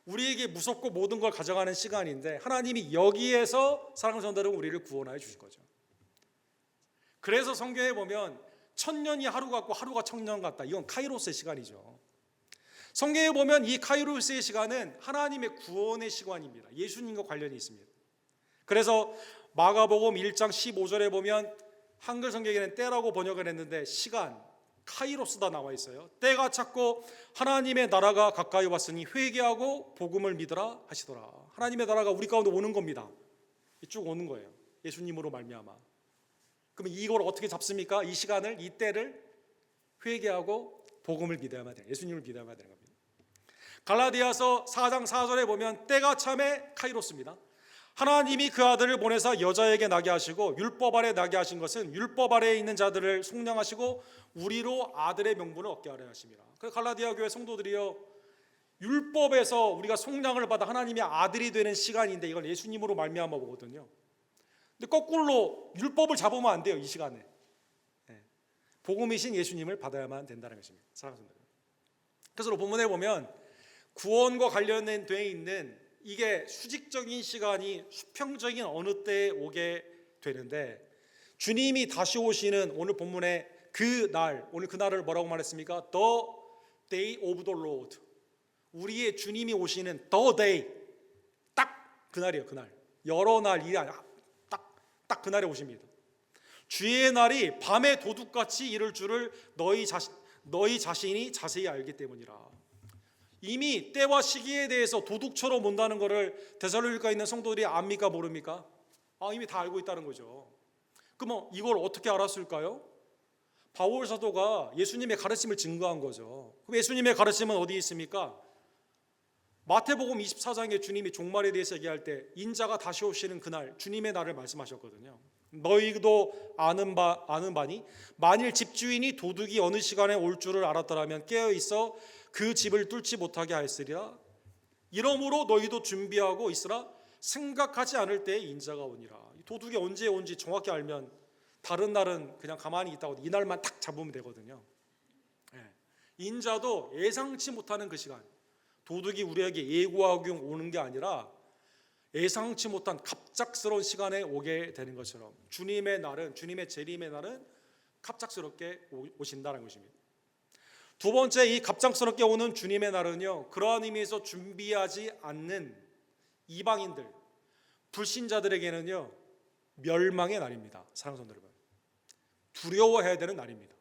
우리에게 무섭고 모든 걸 가져가는 시간인데, 하나님이 여기에서 사랑하는 성도들은 우리를 구원하여 주실 거죠. 그래서 성경에 보면 1000년이 하루 같고 하루가 1000년 같다. 이건 카이로스의 시간이죠. 성경에 보면 이 카이로스의 시간은 하나님의 구원의 시간입니다. 예수님과 관련이 있습니다. 그래서 마가복음 1장 15절에 보면 한글 성경에는 때라고 번역을 했는데 시간, 카이로스다 나와 있어요. 때가 찼고 하나님의 나라가 가까이 왔으니 회개하고 복음을 믿으라 하시더라. 하나님의 나라가 우리 가운데 오는 겁니다. 쭉 오는 거예요. 예수님으로 말미암아. 그럼 이걸 어떻게 잡습니까? 이 시간을, 이 때를 회개하고 복음을 믿어야만 돼요. 예수님을 믿어야만 되는 겁니다. 갈라디아서 4장 4절에 보면 때가 참에 카이로스입니다. 하나님이 그 아들을 보내사 여자에게 나게 하시고 율법 아래 나게 하신 것은 율법 아래에 있는 자들을 속량하시고 우리로 아들의 명분을 얻게 하려 하심이라. 그 갈라디아 교회 성도들이요, 율법에서 우리가 속량을 받아 하나님의 아들이 되는 시간인데 이걸 예수님으로 말미암아 보거든요. 근데 거꾸로 율법을 잡으면 안 돼요. 이 시간에 복음이신 예수님을 받아야만 된다는 것입니다. 사랑하는 분들, 그래서 본문에 보면 구원과 관련되어 있는 이게 수직적인 시간이 수평적인 어느 때에 오게 되는데, 주님이 다시 오시는 오늘 본문의 그 날, 오늘 그 날을 뭐라고 말했습니까? The day of the Lord. 우리의 주님이 오시는 the day, 딱 그날이에요. 그날. 여러 날이 아니라 딱 그날에 오십니다. 주의 날이 밤의 도둑같이 이를 줄을 너희 자신이 자세히 알기 때문이라. 이미 때와 시기에 대해서 도둑처럼 온다는 것을 데살로니가에 있는 성도들이 압니까 모릅니까? 이미 다 알고 있다는 거죠. 그럼 이걸 어떻게 알았을까요? 바울 사도가 예수님의 가르침을 증거한 거죠. 그럼 예수님의 가르침은 어디 있습니까? 마태복음 24장에 주님이 종말에 대해서 얘기할 때 인자가 다시 오시는 그날, 주님의 날을 말씀하셨거든요. 너희도 아는 바니 만일 집주인이 도둑이 어느 시간에 올 줄을 알았더라면 깨어 있어 그 집을 뚫지 못하게 하였으리라. 이러므로 너희도 준비하고 있으라. 생각하지 않을 때에 인자가 오니라. 도둑이 언제 온지 정확히 알면 다른 날은 그냥 가만히 있다고 이 날만 딱 잡으면 되거든요. 인자도 예상치 못하는 그 시간, 도둑이 우리에게 예고하고 오는 게 아니라 예상치 못한 갑작스러운 시간에 오게 되는 것처럼 주님의 날은, 주님의 재림의 날은 갑작스럽게 오신다는 것입니다. 두 번째, 이 갑작스럽게 오는 주님의 날은요, 그러한 의미에서 준비하지 않는 이방인들, 불신자들에게는요 멸망의 날입니다. 사랑하는 성도 여러분, 두려워해야 되는 날입니다.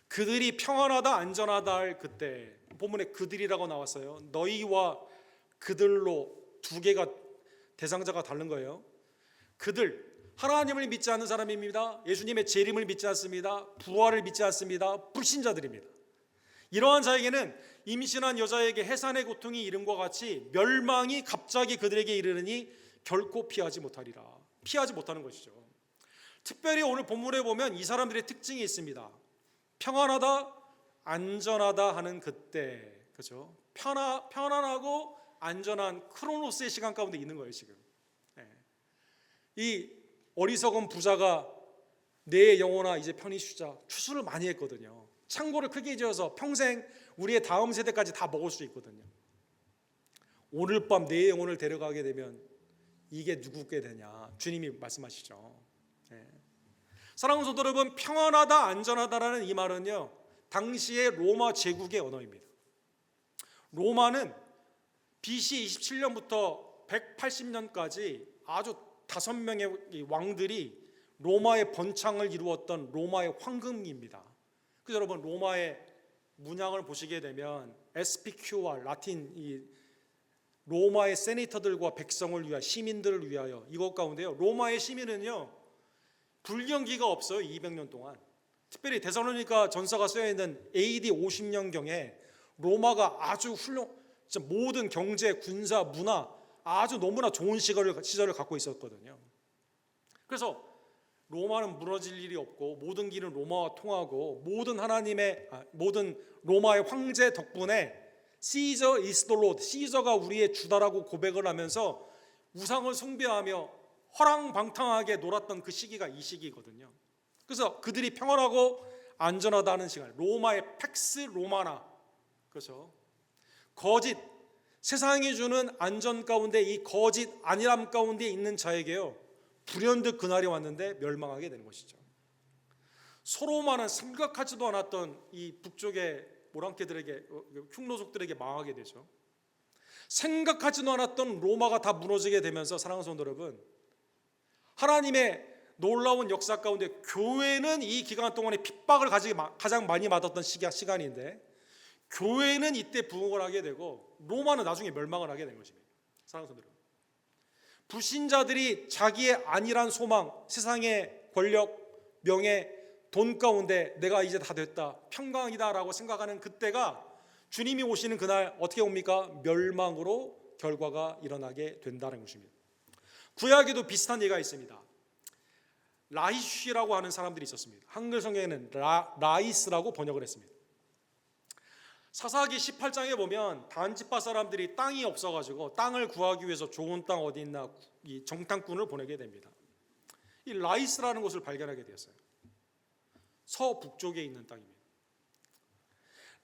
그들이 평안하다 안전하다 할 그때, 본문에 그들이라고 나왔어요. 너희와 그들로 두 개가 대상자가 다른 거예요. 그들, 하나님을 믿지 않는 사람입니다. 예수님의 재림을 믿지 않습니다. 부활을 믿지 않습니다. 불신자들입니다. 이러한 자에게는 임신한 여자에게 해산의 고통이 이름과 같이 멸망이 갑자기 그들에게 이르르니 결코 피하지 못하리라. 피하지 못하는 것이죠. 특별히 오늘 본문에 보면 이 사람들의 특징이 있습니다. 평안하다, 안전하다 하는 그때, 그렇죠? 편안하고 안전한 크로노스의 시간 가운데 있는 거예요. 지금 이 어리석은 부자가 내 영혼아 이제 편히 쉬자, 추수를 많이 했거든요. 창고를 크게 지어서 평생 우리의 다음 세대까지 다 먹을 수 있거든요. 오늘 밤 내 영혼을 데려가게 되면 이게 누구께 되냐, 주님이 말씀하시죠. 사랑하는 성도 여러분, 평안하다 안전하다라는 이 말은요 당시의 로마 제국의 언어입니다. 로마는 BC 27년부터 180년까지 아주 5명의 왕들이 로마의 번창을 이루었던 로마의 황금기입니다. 그래서 여러분 로마의 문양을 보시게 되면 SPQR 라틴 이 로마의 세네이터들과 백성을 위하여, 시민들을 위하여. 이것 가운데요, 로마의 시민은요 불경기가 없어요. 200년 동안. 특별히 데살로니가 전서가 쓰여 있는 AD 50년경에 로마가 아주 진짜 모든 경제, 군사, 문화 아주 너무나 좋은 시절을 갖고 있었거든요. 그래서 로마는 무너질 일이 없고 모든 길은 로마와 통하고 모든 로마의 황제 덕분에 시저 is the Lord, 시저가 우리의 주다라고 고백을 하면서 우상을 숭배하며 허랑방탕하게 놀았던 그 시기가 이 시기거든요. 그래서 그들이 평안하고 안전하다는 시간, 로마의 팩스 로마나, 그렇죠? 거짓, 세상이 주는 안전 가운데 이 거짓 안일함 가운데 있는 자에게요 불현듯 그날이 왔는데 멸망하게 되는 것이죠. 소로마는 생각하지도 않았던 이 북쪽의 모랑캐들에게, 흉노족들에게 망하게 되죠. 생각하지도 않았던 로마가 다 무너지게 되면서, 사랑하는 성도 여러분, 하나님의 놀라운 역사 가운데 교회는 이 기간 동안에 핍박을 가장 많이 받았던 시간인데, 교회는 이때 부흥을 하게 되고 로마는 나중에 멸망을 하게 된 것입니다. 사랑하는 성도 여러분, 불신자들이 자기의 안일한 소망, 세상의 권력, 명예, 돈 가운데 내가 이제 다 됐다, 평강이다라고 생각하는 그때가 주님이 오시는 그날 어떻게 옵니까? 멸망으로 결과가 일어나게 된다는 것입니다. 구약에도 비슷한 예가 있습니다. 라이쉬라고 하는 사람들이 있었습니다. 한글 성경에는 라이스라고 번역을 했습니다. 사사기 18장에 보면 단지파 사람들이 땅이 없어가지고 땅을 구하기 위해서 좋은 땅 어디 있나 이 정탐꾼을 보내게 됩니다. 이 라이스라는 곳을 발견하게 되었어요. 서북쪽에 있는 땅입니다.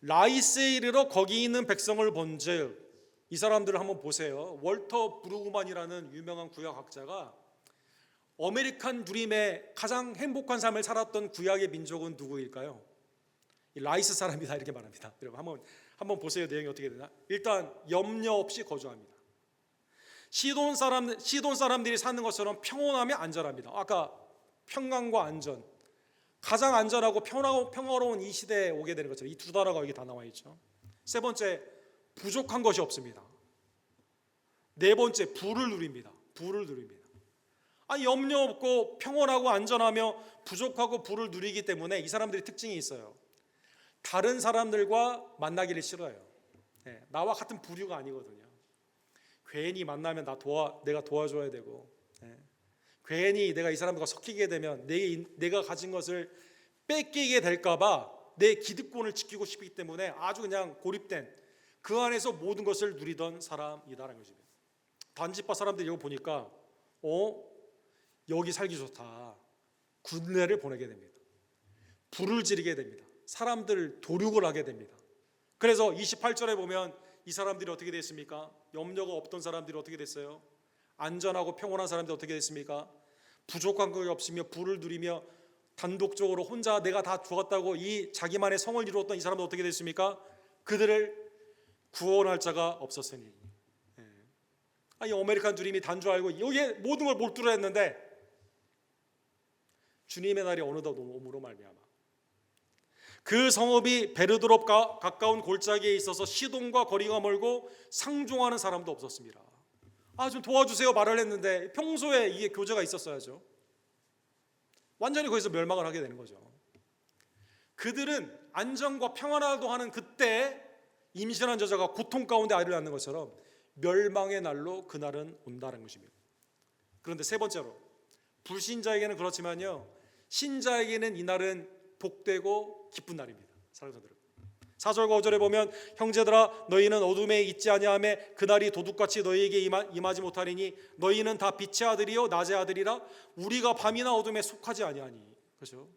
라이스에 이르러 거기 있는 백성을 본즉, 이 사람들을 한번 보세요. 월터 브루그만이라는 유명한 구약학자가 아메리칸 드림의 가장 행복한 삶을 살았던 구약의 민족은 누구일까요? 이 라이스 사람이다, 이렇게 말합니다. 여러분 한번 보세요. 내용이 어떻게 되나? 일단 염려 없이 거주합니다. 시돈 사람들이 사는 것처럼 평온하며 안전합니다. 아까 평강과 안전, 가장 안전하고 평화로운 이 시대에 오게 되는 것처럼 이 두 단어가 여기 다 나와 있죠. 세 번째, 부족한 것이 없습니다. 네 번째, 부를 누립니다. 아니, 염려 없고 평온하고 안전하며 부족하고 부를 누리기 때문에 이 사람들이 특징이 있어요. 다른 사람들과 만나기를 싫어해요. 나와 같은 부류가 아니거든요. 괜히 만나면 내가 도와줘야 되고, 괜히 내가 이 사람들과 섞이게 되면 내가 가진 것을 뺏기게 될까봐 내 기득권을 지키고 싶기 때문에 아주 그냥 고립된 그 안에서 모든 것을 누리던 사람이다라는 것입니다. 단지파 사람들이 이거 보니까 여기 살기 좋다, 군대를 보내게 됩니다. 불을 지르게 됩니다. 사람들 도륙을 하게 됩니다. 그래서 28절에 보면 이 사람들이 어떻게 됐습니까? 염려가 없던 사람들이 어떻게 됐어요? 안전하고 평온한 사람들이 어떻게 됐습니까? 부족한 것이 없으며 부를 누리며 단독적으로 혼자 내가 다 죽었다고 이 자기만의 성을 이루었던 이 사람도 어떻게 됐습니까? 그들을 구원할 자가 없었으니. 아니, 아메리칸 드림이 단 줄 알고 여기에 모든 걸 몰두를 했는데 주님의 날이 어느덧 오므로 말미암아 그 성읍이 베르도롭과 가까운 골짜기에 있어서 시돈과 거리가 멀고 상종하는 사람도 없었습니다. 좀 도와주세요 말을 했는데 평소에 이게 교제가 있었어야죠. 완전히 거기서 멸망을 하게 되는 거죠. 그들은 안전과 평안하도 하는 그때 임신한 여자가 고통 가운데 아이를 낳는 것처럼 멸망의 날로 그날은 온다는 것입니다. 그런데 세 번째로, 불신자에게는 그렇지만요, 신자에게는 이날은 복되고 기쁜 날입니다. 사랑하는 여러분, 4절과 5절에 보면 형제들아 너희는 어둠에 있지 아니하며 그날이 도둑같이 너희에게 임하지 못하리니 너희는 다 빛의 아들이요 낮의 아들이라 우리가 밤이나 어둠에 속하지 아니하니. 그렇죠?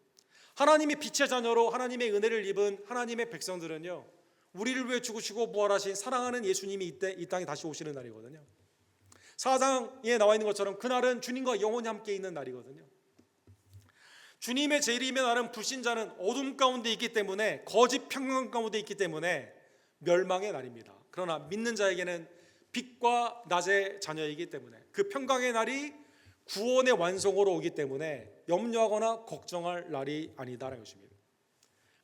하나님의 빛의 자녀로 하나님의 은혜를 입은 하나님의 백성들은요, 우리를 위해 죽으시고 부활하신 사랑하는 예수님이 이 땅에 다시 오시는 날이거든요. 4장에 나와 있는 것처럼 그날은 주님과 영원히 함께 있는 날이거든요. 주님의 재림의 날은 불신자는 어둠 가운데 있기 때문에, 거짓 평강 가운데 있기 때문에 멸망의 날입니다. 그러나 믿는 자에게는 빛과 낮의 자녀이기 때문에 그 평강의 날이 구원의 완성으로 오기 때문에 염려하거나 걱정할 날이 아니다라는 것입니다.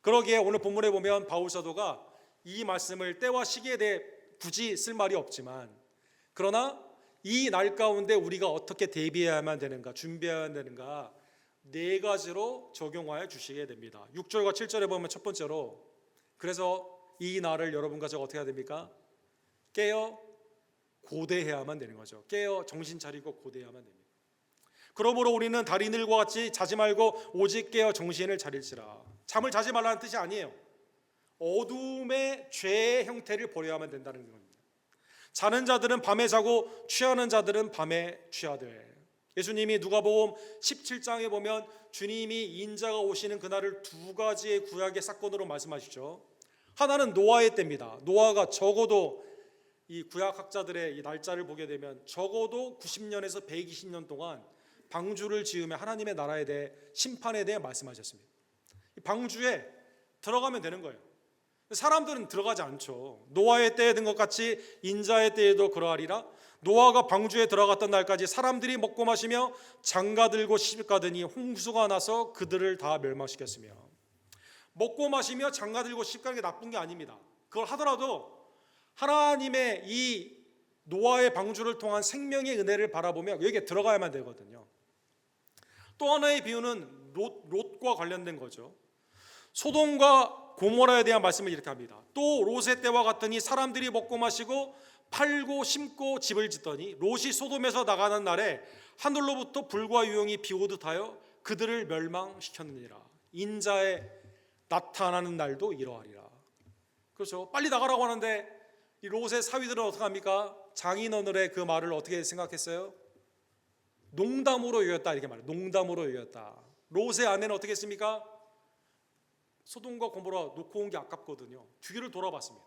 그러기에 오늘 본문에 보면 바울 사도가 이 말씀을 때와 시기에 대해 굳이 쓸 말이 없지만 그러나 이 날 가운데 우리가 어떻게 대비해야만 되는가, 준비해야 되는가, 네 가지로 적용하여 주시게 됩니다. 6절과 7절에 보면 첫 번째로, 그래서 이 날을 여러분과 제가 어떻게 해야 됩니까? 깨어 고대해야만 되는 거죠. 깨어 정신 차리고 고대해야만 됩니다. 그러므로 우리는 달인들과 같이 자지 말고 오직 깨어 정신을 차릴지라. 잠을 자지 말라는 뜻이 아니에요. 어둠의 죄의 형태를 버려야만 된다는 겁니다. 자는 자들은 밤에 자고 취하는 자들은 밤에 취하되. 예수님이 누가복음 17장에 보면 주님이 인자가 오시는 그날을 두 가지의 구약의 사건으로 말씀하시죠. 하나는 노아의 때입니다. 노아가 적어도 이 구약학자들의 이 날짜를 보게 되면 적어도 90년에서 120년 동안 방주를 지으며 하나님의 나라에 대해 심판에 대해 말씀하셨습니다. 이 방주에 들어가면 되는 거예요. 사람들은 들어가지 않죠. 노아의 때에 든 것 같이 인자의 때에도 그러하리라. 노아가 방주에 들어갔던 날까지 사람들이 먹고 마시며 장가들고 시집가더니 홍수가 나서 그들을 다 멸망시켰으며. 먹고 마시며 장가들고 시집가는 게 나쁜 게 아닙니다. 그걸 하더라도 하나님의 이 노아의 방주를 통한 생명의 은혜를 바라보며 여기에 들어가야만 되거든요. 또 하나의 비유는 롯과 관련된 거죠. 소돔과 고모라에 대한 말씀을 이렇게 합니다. 또 롯의 때와 같으니 사람들이 먹고 마시고 팔고 심고 집을 짓더니 롯이 소돔에서 나가는 날에 하늘로부터 불과 유용이 비오듯 하여 그들을 멸망시켰느니라. 인자의 나타나는 날도 이러하리라. 그렇죠. 빨리 나가라고 하는데 이 롯의 사위들은 어떻게 합니까? 장인어른의 그 말을 어떻게 생각했어요? 농담으로 여겼다 이렇게 말해요. 농담으로 여겼다. 롯의 아내는 어떻게 했습니까? 소돔과 고모라 놓고 온 게 아깝거든요. 뒤를 돌아봤습니다.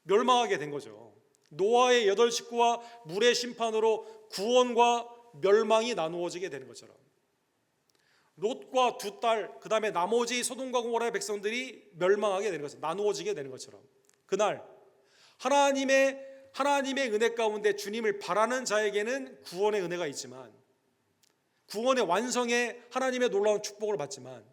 멸망하게 된 거죠. 노아의 8 식구와 물의 심판으로 구원과 멸망이 나누어지게 되는 것처럼 롯과 두 딸, 그 다음에 나머지 소돔과 고모라의 백성들이 멸망하게 되는 것처럼, 나누어지게 되는 것처럼, 그날 하나님의 은혜 가운데 주님을 바라는 자에게는 구원의 은혜가 있지만, 구원의 완성에 하나님의 놀라운 축복을 받지만,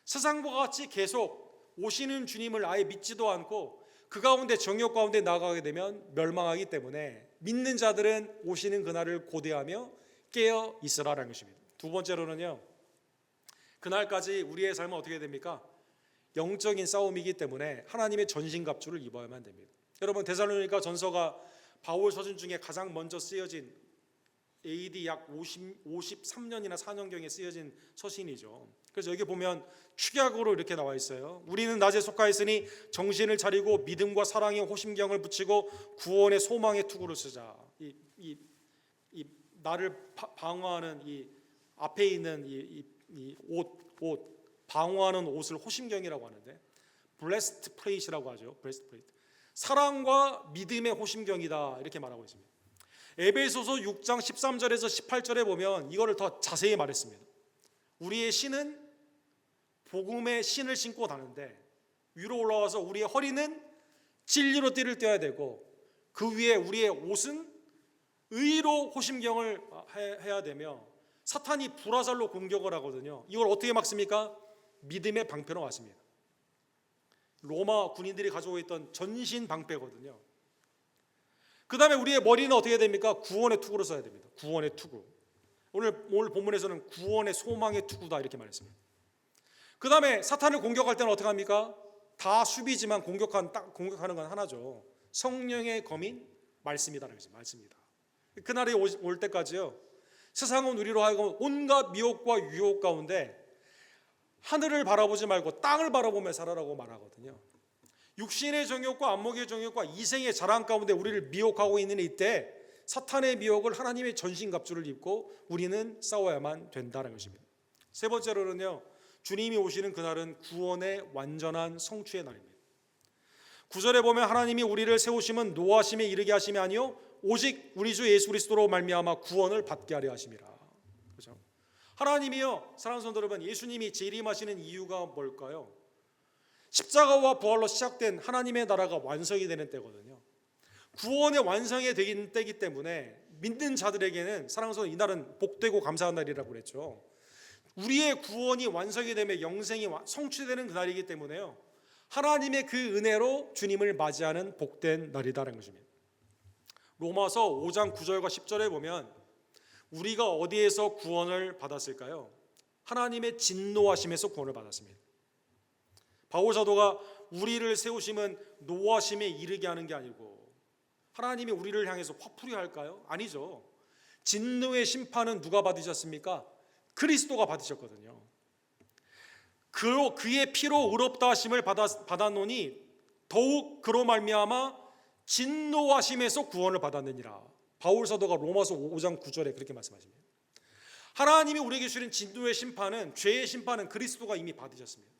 세상과 같이 계속 오시는 주님을 아예 믿지도 않고 그 가운데 정욕 가운데 나아가게 되면 멸망하기 때문에 믿는 자들은 오시는 그날을 고대하며 깨어 있으라라는 것입니다. 두 번째로는요, 그날까지 우리의 삶은 어떻게 됩니까? 영적인 싸움이기 때문에 하나님의 전신갑주를 입어야만 됩니다. 여러분, 데살로니가 전서가 바울 서신 중에 가장 먼저 쓰여진 AD 약 53년이나 4년경에 쓰여진 서신이죠. 그래서 여기 보면 축약으로 이렇게 나와 있어요. 우리는 낮에 속하였으니 정신을 차리고 믿음과 사랑의 호심경을 붙이고 구원의 소망의 투구를 쓰자. 이 나를 방어하는 이 앞에 있는 이 옷 방어하는 옷을 호심경이라고 하는데, 블레스트 플레이트라고 하죠. 블레스트 플레이트. 사랑과 믿음의 호심경이다 이렇게 말하고 있습니다. 에베소서 6장 13절에서 18절에 보면 이거를 더 자세히 말했습니다. 우리의 신은 복음의 신을 신고 다는데 위로 올라와서 우리의 허리는 진리로 띠를 떼어야 되고 그 위에 우리의 옷은 의로 호심경을 해야 되며, 사탄이 불화살로 공격을 하거든요. 이걸 어떻게 막습니까? 믿음의 방패로 막습니다. 로마 군인들이 가지고 있던 전신 방패거든요. 그 다음에 우리의 머리는 어떻게 됩니까? 구원의 투구로 써야 됩니다. 구원의 투구. 오늘 본문에서는 구원의 소망의 투구다 이렇게 말했습니다. 그 다음에 사탄을 공격할 때는 어떻게 합니까? 다 수비지만 공격하는 건 하나죠. 성령의 검인 말씀이다라는 거죠. 말씀이다. 그날이 올 때까지요, 세상은 우리로 하여금 온갖 미혹과 유혹 가운데 하늘을 바라보지 말고 땅을 바라보며 살아라고 말하거든요. 육신의 정욕과 안목의 정욕과 이생의 자랑 가운데 우리를 미혹하고 있는 이때 사탄의 미혹을 하나님의 전신갑주를 입고 우리는 싸워야만 된다는 것입니다. 세 번째로는요, 주님이 오시는 그날은 구원의 완전한 성취의 날입니다. 9절에 보면 하나님이 우리를 세우심은 노하심에 이르게 하심이 아니요 오직 우리 주 예수 그리스도로 말미암아 구원을 받게 하려 하심이라. 그렇죠? 하나님이요, 사랑하는 성도 여러분, 예수님이 재림하시는 이유가 뭘까요? 십자가와 부활로 시작된 하나님의 나라가 완성이 되는 때거든요. 구원의 완성이 되는 때이기 때문에 믿는 자들에게는, 사랑하는 성도, 이날은 복되고 감사한 날이라고 그랬죠. 우리의 구원이 완성이 되며 영생이 성취되는 그날이기 때문에요, 하나님의 그 은혜로 주님을 맞이하는 복된 날이다라는 것입니다. 로마서 5장 9절과 10절에 보면 우리가 어디에서 구원을 받았을까요? 하나님의 진노하심에서 구원을 받았습니다. 바울 사도가 우리를 세우심은 노하심에 이르게 하는 게 아니고 하나님이 우리를 향해서 화풀이 할까요? 아니죠. 진노의 심판은 누가 받으셨습니까? 그리스도가 받으셨거든요. 그의 피로 의롭다 하심을 받았노니 더욱 그로 말미암아 진노하심에서 구원을 받았느니라. 바울 사도가 로마서 5장 9절에 그렇게 말씀하십니다. 하나님이 우리에게 주신 진노의 심판은, 죄의 심판은 그리스도가 이미 받으셨습니다.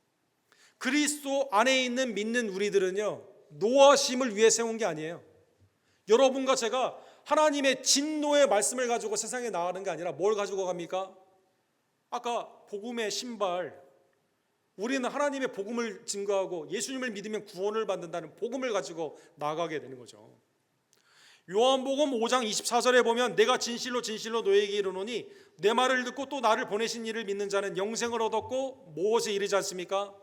그리스도 안에 있는 믿는 우리들은요, 노하심을 위해 세운 게 아니에요. 여러분과 제가 하나님의 진노의 말씀을 가지고 세상에 나가는 게 아니라 뭘 가지고 갑니까? 아까 복음의 신발, 우리는 하나님의 복음을 증거하고 예수님을 믿으면 구원을 받는다는 복음을 가지고 나가게 되는 거죠. 요한복음 5장 24절에 보면 내가 진실로 진실로 너에게 이르노니 내 말을 듣고 또 나를 보내신 이를 믿는 자는 영생을 얻었고 무엇에 이르지 않습니까?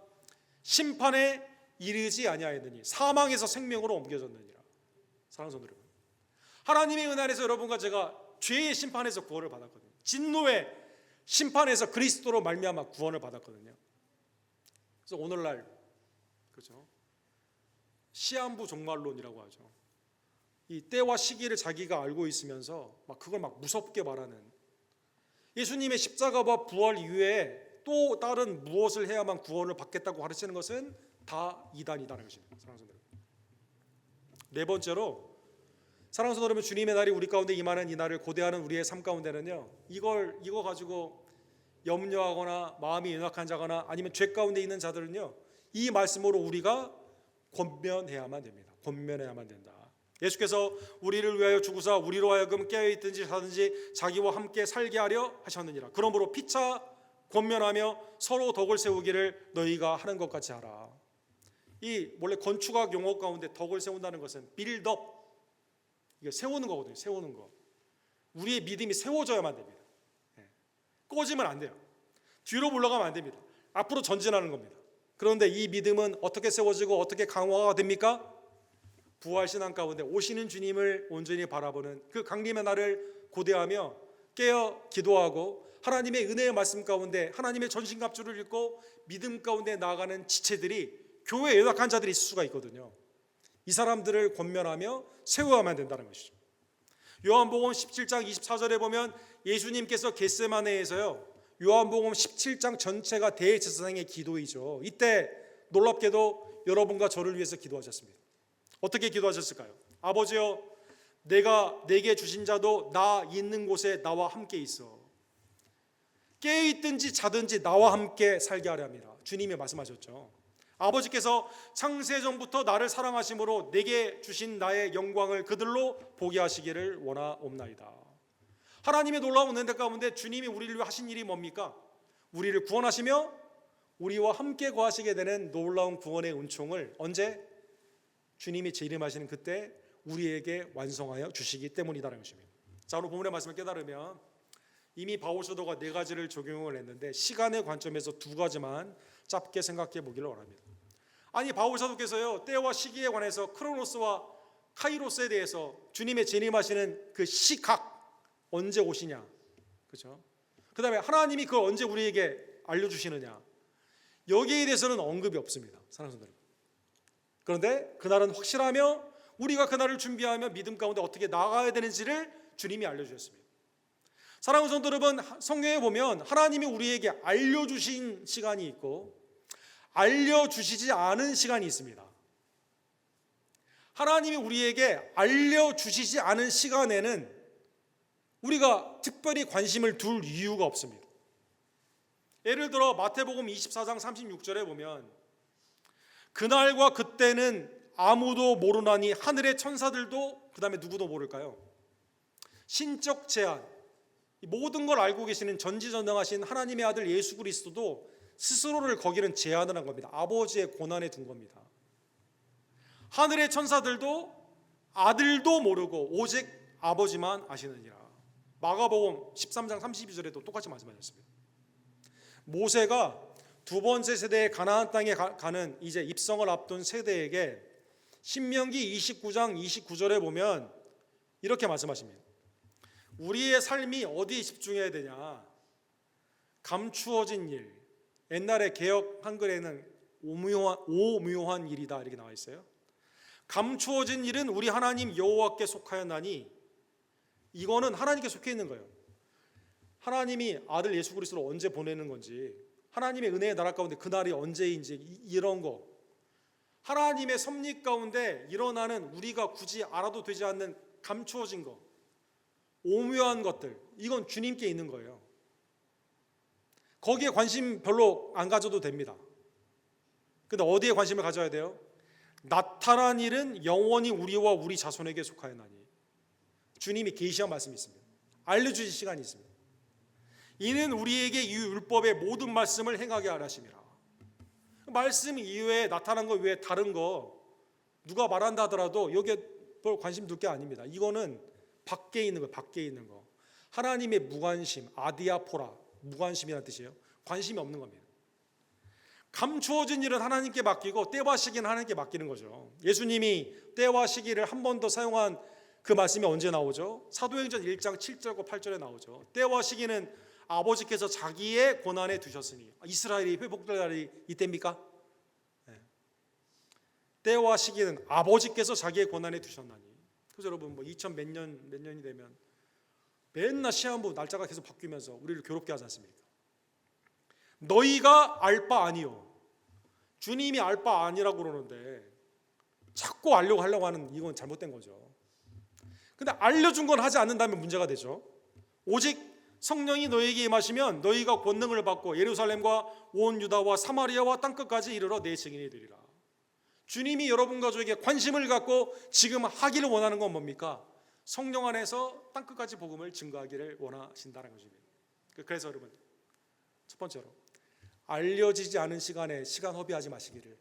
심판에 이르지 아니하였느니 사망에서 생명으로 옮겨졌느니라. 사랑하는 성도 여러분, 하나님의 은혜 안에서 여러분과 제가 죄의 심판에서 구원을 받았거든요. 진노의 심판에서 그리스도로 말미암아 구원을 받았거든요. 그래서 오늘날 그렇죠? 시한부 종말론이라고 하죠. 이 때와 시기를 자기가 알고 있으면서 막 그걸 막 무섭게 말하는, 예수님의 십자가와 부활 이후에 또 다른 무엇을 해야만 구원을 받겠다고 가르치는 것은 다 이단이다라는 것입니다. 사랑하는 성도 여러분, 네 번째로 사랑하는 성도 여러분, 주님의 날이 우리 가운데 임하는 이 날을 고대하는 우리의 삶 가운데는요, 이거 가지고 염려하거나 마음이 연약한 자거나 아니면 죄 가운데 있는 자들은요, 이 말씀으로 우리가 권면해야만 됩니다. 권면해야만 된다. 예수께서 우리를 위하여 죽으사 우리로 하여금 깨어있든지 자든지 자기와 함께 살게 하려 하셨느니라. 그러므로 피차 권면하며 서로 덕을 세우기를 너희가 하는 것 같이 하라. 이 원래 건축학 용어 가운데 덕을 세운다는 것은 빌드업, 이게 세우는 거거든요. 세우는 거. 우리의 믿음이 세워져야만 됩니다. 꺼지면 안 돼요. 뒤로 물러가면 안 됩니다. 앞으로 전진하는 겁니다. 그런데 이 믿음은 어떻게 세워지고 어떻게 강화가 됩니까? 부활신앙 가운데 오시는 주님을 온전히 바라보는 그 강림의 날을 고대하며 깨어 기도하고 하나님의 은혜의 말씀 가운데 하나님의 전신갑주를 읽고 믿음 가운데 나아가는 지체들이, 교회에 연약한 자들이 있을 수가 있거든요. 이 사람들을 권면하며 세워야만 된다는 것이죠. 요한복음 17장 24절에 보면 예수님께서 겟세마네에서요, 요한복음 17장 전체가 대제사장의 기도이죠. 이때 놀랍게도 여러분과 저를 위해서 기도하셨습니다. 어떻게 기도하셨을까요? 아버지여, 내가 내게 주신 자도 나 있는 곳에 나와 함께 있어. 깨어있든지 자든지 나와 함께 살게 하려 합니다. 주님이 말씀하셨죠. 아버지께서 창세전부터 나를 사랑하심으로 내게 주신 나의 영광을 그들로 보게 하시기를 원하옵나이다. 하나님의 놀라운 은혜 가운데 주님이 우리를 위해 하신 일이 뭡니까? 우리를 구원하시며 우리와 함께 거하시게 되는 놀라운 구원의 은총을 언제? 주님이 재림하시는 그때 우리에게 완성하여 주시기 때문이다라는 것입니다. 자, 오늘 본문의 말씀을 깨달으면 이미 바울 사도가 네 가지를 적용을 했는데 시간의 관점에서 두 가지만 짧게 생각해 보기를 원합니다. 아니, 바울 사도께서요, 때와 시기에 관해서 크로노스와 카이로스에 대해서 주님의 재림하시는 그 시각, 언제 오시냐, 그렇죠? 그 다음에 하나님이 그걸 언제 우리에게 알려주시느냐, 여기에 대해서는 언급이 없습니다. 사랑하는 성도들. 그런데 그날은 확실하며 우리가 그날을 준비하며 믿음 가운데 어떻게 나아가야 되는지를 주님이 알려주셨습니다. 사랑하는 성도 여러분, 성경에 보면 하나님이 우리에게 알려주신 시간이 있고 알려주시지 않은 시간이 있습니다. 하나님이 우리에게 알려주시지 않은 시간에는 우리가 특별히 관심을 둘 이유가 없습니다. 예를 들어 마태복음 24장 36절에 보면 그날과 그때는 아무도 모르나니 하늘의 천사들도, 그 다음에 누구도 모를까요? 신적 제한, 모든 걸 알고 계시는 전지전능하신 하나님의 아들 예수 그리스도도 스스로를 거기는 제한을 한 겁니다. 아버지의 고난에 둔 겁니다. 하늘의 천사들도 아들도 모르고 오직 아버지만 아시느니라. 마가복음 13장 32절에도 똑같이 말씀하셨습니다. 모세가 두 번째 세대의 가나안 땅에 가는 이제 입성을 앞둔 세대에게 신명기 29장 29절에 보면 이렇게 말씀하십니다. 우리의 삶이 어디에 집중해야 되냐? 감추어진 일. 옛날에 개역 한글에는 오묘한 일이다 이렇게 나와 있어요. 감추어진 일은 우리 하나님 여호와께 속하였나니, 이거는 하나님께 속해 있는 거예요. 하나님이 아들 예수 그리스도를 언제 보내는 건지, 하나님의 은혜의 나라 가운데 그 날이 언제인지, 이런 거, 하나님의 섭리 가운데 일어나는 우리가 굳이 알아도 되지 않는 감추어진 거, 오묘한 것들, 이건 주님께 있는 거예요. 거기에 관심 별로 안 가져도 됩니다. 근데 어디에 관심을 가져야 돼요? 나타난 일은 영원히 우리와 우리 자손에게 속하였나니. 주님이 계시한 말씀이 있습니다. 알려주신 시간이 있습니다. 이는 우리에게 이 율법의 모든 말씀을 행하게 하려 하심이라. 말씀 이외에 나타난 것 외에 다른 거 누가 말한다 하더라도 여기에 별 관심 둘 게 아닙니다. 이거는 밖에 있는 거, 밖에 있는 거. 하나님의 무관심, 아디아포라, 무관심이라는 뜻이에요. 관심이 없는 겁니다. 감추어진 일은 하나님께 맡기고 때와 시기는 하나님께 맡기는 거죠. 예수님이 때와 시기를 한 번 더 사용한 그 말씀이 언제 나오죠? 사도행전 1장 7절과 8절에 나오죠. 때와 시기는 아버지께서 자기의 권한에 두셨으니. 이스라엘이 회복될 날이 이때입니까? 네. 때와 시기는 아버지께서 자기의 권한에 두셨나니. 그래서 여러분 뭐 2000 몇 년이 되면 맨날 시한부 날짜가 계속 바뀌면서 우리를 괴롭게 하지 않습니까? 너희가 알 바 아니요. 주님이 알 바 아니라고 그러는데 자꾸 알려고 하려고 하는, 이건 잘못된 거죠. 근데 알려준 건 하지 않는다면 문제가 되죠. 오직 성령이 너희에게 임하시면 너희가 권능을 받고 예루살렘과 온 유다와 사마리아와 땅끝까지 이르러 내 증인이 되리라. 주님이 여러분 가족에게 관심을 갖고 지금 하기를 원하는 건 뭡니까? 성령 안에서 땅끝까지 복음을 증거하기를 원하신다는 것입니다. 그래서 여러분, 첫 번째로 알려지지 않은 시간에 시간 허비하지 마시기를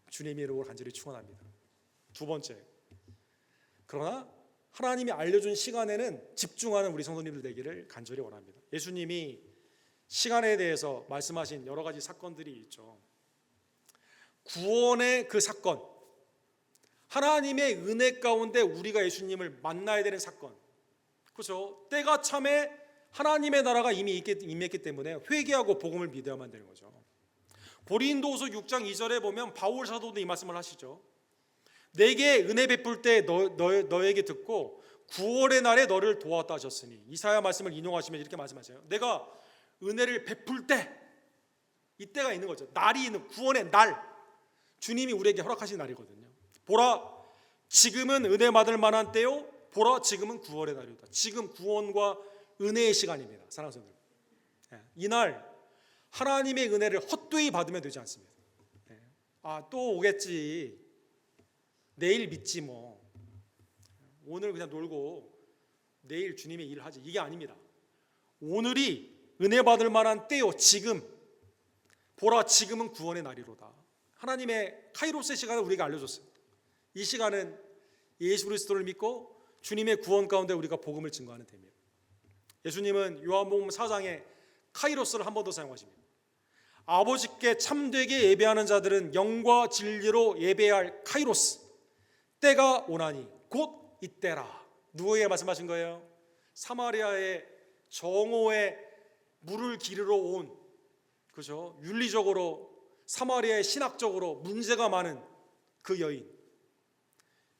주님의 이름으로 간절히 축원합니다. 두 번째, 그러나 하나님이 알려준 시간에는 집중하는 우리 성도님들 되기를 간절히 원합니다. 예수님이 시간에 대해서 말씀하신 여러 가지 사건들이 있죠. 구원의 그 사건, 하나님의 은혜 가운데 우리가 예수님을 만나야 되는 사건, 그렇죠? 때가 참에 하나님의 나라가 이미 임했기 때문에 회개하고 복음을 믿어야만 되는 거죠. 고린도후서 6장 2절에 보면 바울 사도도 이 말씀을 하시죠. 내게 은혜 베풀 때 너에게 듣고 구원의 날에 너를 도왔다 하셨으니. 이사야 말씀을 인용하시면 이렇게 말씀하세요. 내가 은혜를 베풀 때, 이때가 있는 거죠. 날이 있는, 구원의 날, 주님이 우리에게 허락하신 날이거든요. 보라, 지금은 은혜 받을 만한 때요, 보라, 지금은 구원의 날이다. 지금 구원과 은혜의 시간입니다. 사랑하는 성도들, 이날 하나님의 은혜를 헛되이 받으면 되지 않습니다. 또 오겠지, 내일 믿지 뭐, 오늘 그냥 놀고 내일 주님의 일을 하지, 이게 아닙니다. 오늘이 은혜 받을 만한 때요, 지금. 보라, 지금은 구원의 날이로다. 하나님의 카이로스의 시간을 우리가 알려줬어요. 이 시간은 예수 그리스도를 믿고 주님의 구원 가운데 우리가 복음을 증거하는 때입니다. 예수님은 요한복음 4장에 카이로스를 한 번 더 사용하십니다. 아버지께 참되게 예배하는 자들은 영과 진리로 예배할 카이로스, 때가 오나니 곧 이때라. 누구에게 말씀하신 거예요? 사마리아의 정오에 물을 기르러 온, 그죠? 윤리적으로 사마리아의 신학적으로 문제가 많은 그 여인.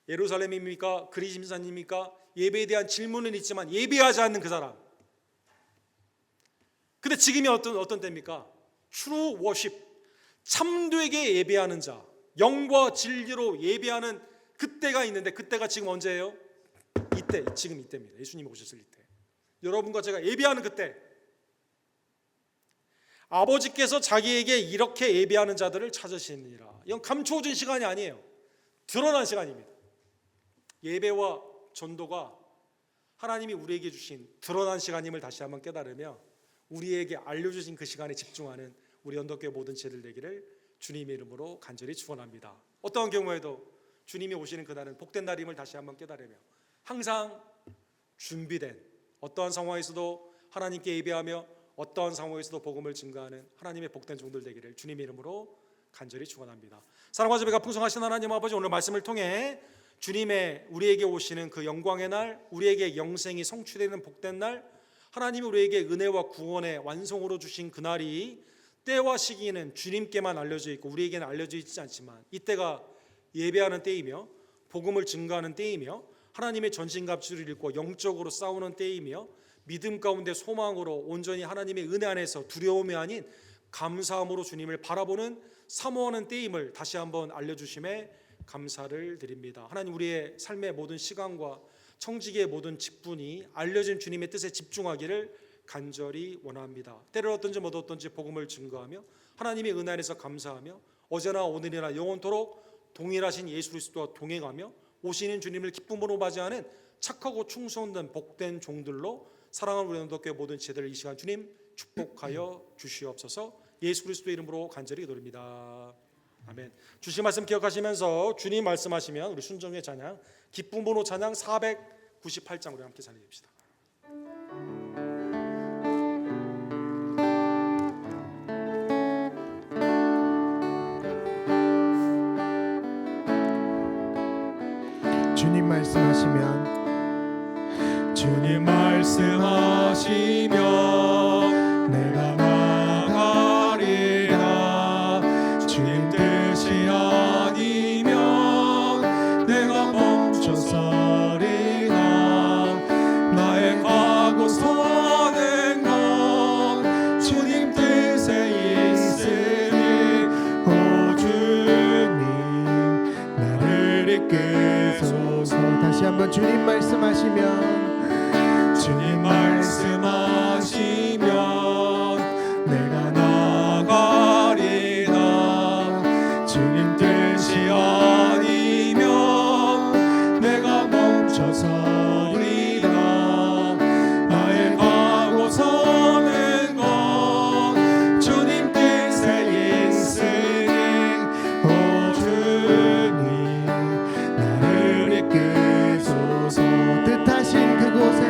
예루살렘입니까? 그리심산입니까? 예배에 대한 질문은 있지만 예배하지 않는 그 사람. 근데 지금이 어떤 때입니까? True worship, 참되게 예배하는 자, 영과 진리로 예배하는 그때가 있는데, 그때가 지금 언제예요? 이때, 지금 이때입니다. 예수님이 오셨을 때, 여러분과 제가 예배하는 그때, 아버지께서 자기에게 이렇게 예배하는 자들을 찾으시느니라. 이건 감추어진 시간이 아니에요. 드러난 시간입니다. 예배와 전도가 하나님이 우리에게 주신 드러난 시간임을 다시 한번 깨달으며 우리에게 알려주신 그 시간에 집중하는 우리 언덕교회 모든 제들 되기를 주님의 이름으로 간절히 축원합니다. 어떠한 경우에도 주님이 오시는 그날은 복된 날임을 다시 한번 깨달으며 항상 준비된, 어떠한 상황에서도 하나님께 예배하며 어떠한 상황에서도 복음을 증거하는 하나님의 복된 종들 되기를 주님의 이름으로 간절히 축원합니다. 사랑과 자비가 풍성하신 하나님 아버지, 오늘 말씀을 통해 주님의 우리에게 오시는 그 영광의 날, 우리에게 영생이 성취되는 복된 날, 하나님이 우리에게 은혜와 구원의 완성으로 주신 그날이 때와 시기는 주님께만 알려져 있고 우리에게는 알려져 있지 않지만 이때가 예배하는 때이며 복음을 증거하는 때이며 하나님의 전신갑주를 입고 영적으로 싸우는 때이며 믿음 가운데 소망으로 온전히 하나님의 은혜 안에서 두려움이 아닌 감사함으로 주님을 바라보는 사모하는 때임을 다시 한번 알려주심에 감사를 드립니다. 하나님, 우리의 삶의 모든 시간과 청지기의 모든 직분이 알려진 주님의 뜻에 집중하기를 간절히 원합니다. 때를 어떤지 못 어떤지 복음을 증거하며 하나님의 은혜 안에서 감사하며 어제나 오늘이나 영원토록 동일하신 예수 그리스도와 동행하며 오시는 주님을 기쁨으로 맞이하는 착하고 충성된 복된 종들로 사랑하는 우리 영도교회 모든 지혜들을 이 시간 주님 축복하여 주시옵소서. 예수 그리스도의 이름으로 간절히 기도드립니다. 아멘. 주신 말씀 기억하시면서 주님 말씀하시면 우리 순종의 찬양 기쁨 번호 찬양 498장 우리 함께 찬양합시다. 주님 말씀하시면 주님 말씀하시면 내가 나가리라. 주님 뜻이 아니면 내가 멈춰서리라. 나의 가고 서는 건 주님 뜻에 있으니 오 주님 나를 이끄소서. 다시 한번 주님 말씀하시면 주님 말씀하시면 내가 나가리라. 주님 뜻이 아니면 내가 멈춰서리라. 나의 가고 서는 건 주님 뜻에 있으니 오 주님 나를 이끄소서. 뜻하신 그곳에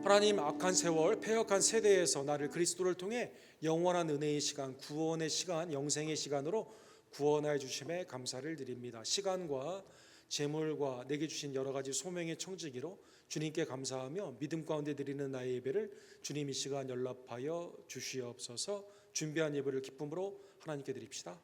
하나님, 악한 세월, 패역한 세대에서 나를 그리스도를 통해 영원한 은혜의 시간, 구원의 시간, 영생의 시간으로 구원하여 주심에 감사를 드립니다. 시간과 재물과 내게 주신 여러 가지 소명의 청지기로 주님께 감사하며 믿음 가운데 드리는 나의 예배를 주님 이 시간 연락하여 주시옵소서. 준비한 예배를 기쁨으로 하나님께 드립시다.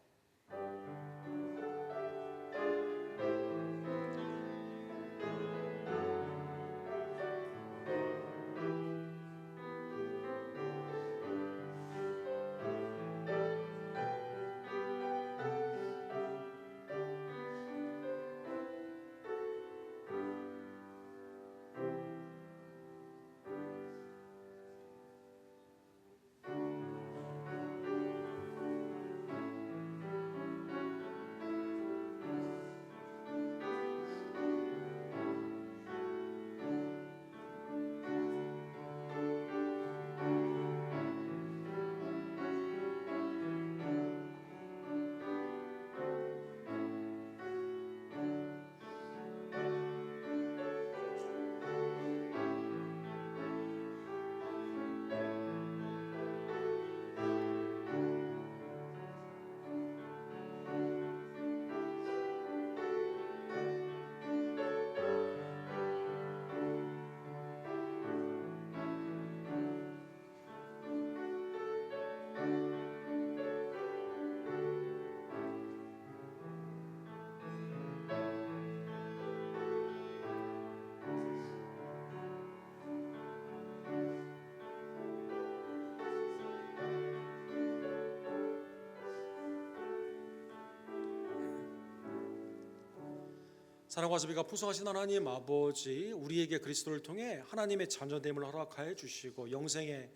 사랑과 자비가 풍성하신 하나님 아버지, 우리에게 그리스도를 통해 하나님의 자녀됨을 허락하여 주시고 영생의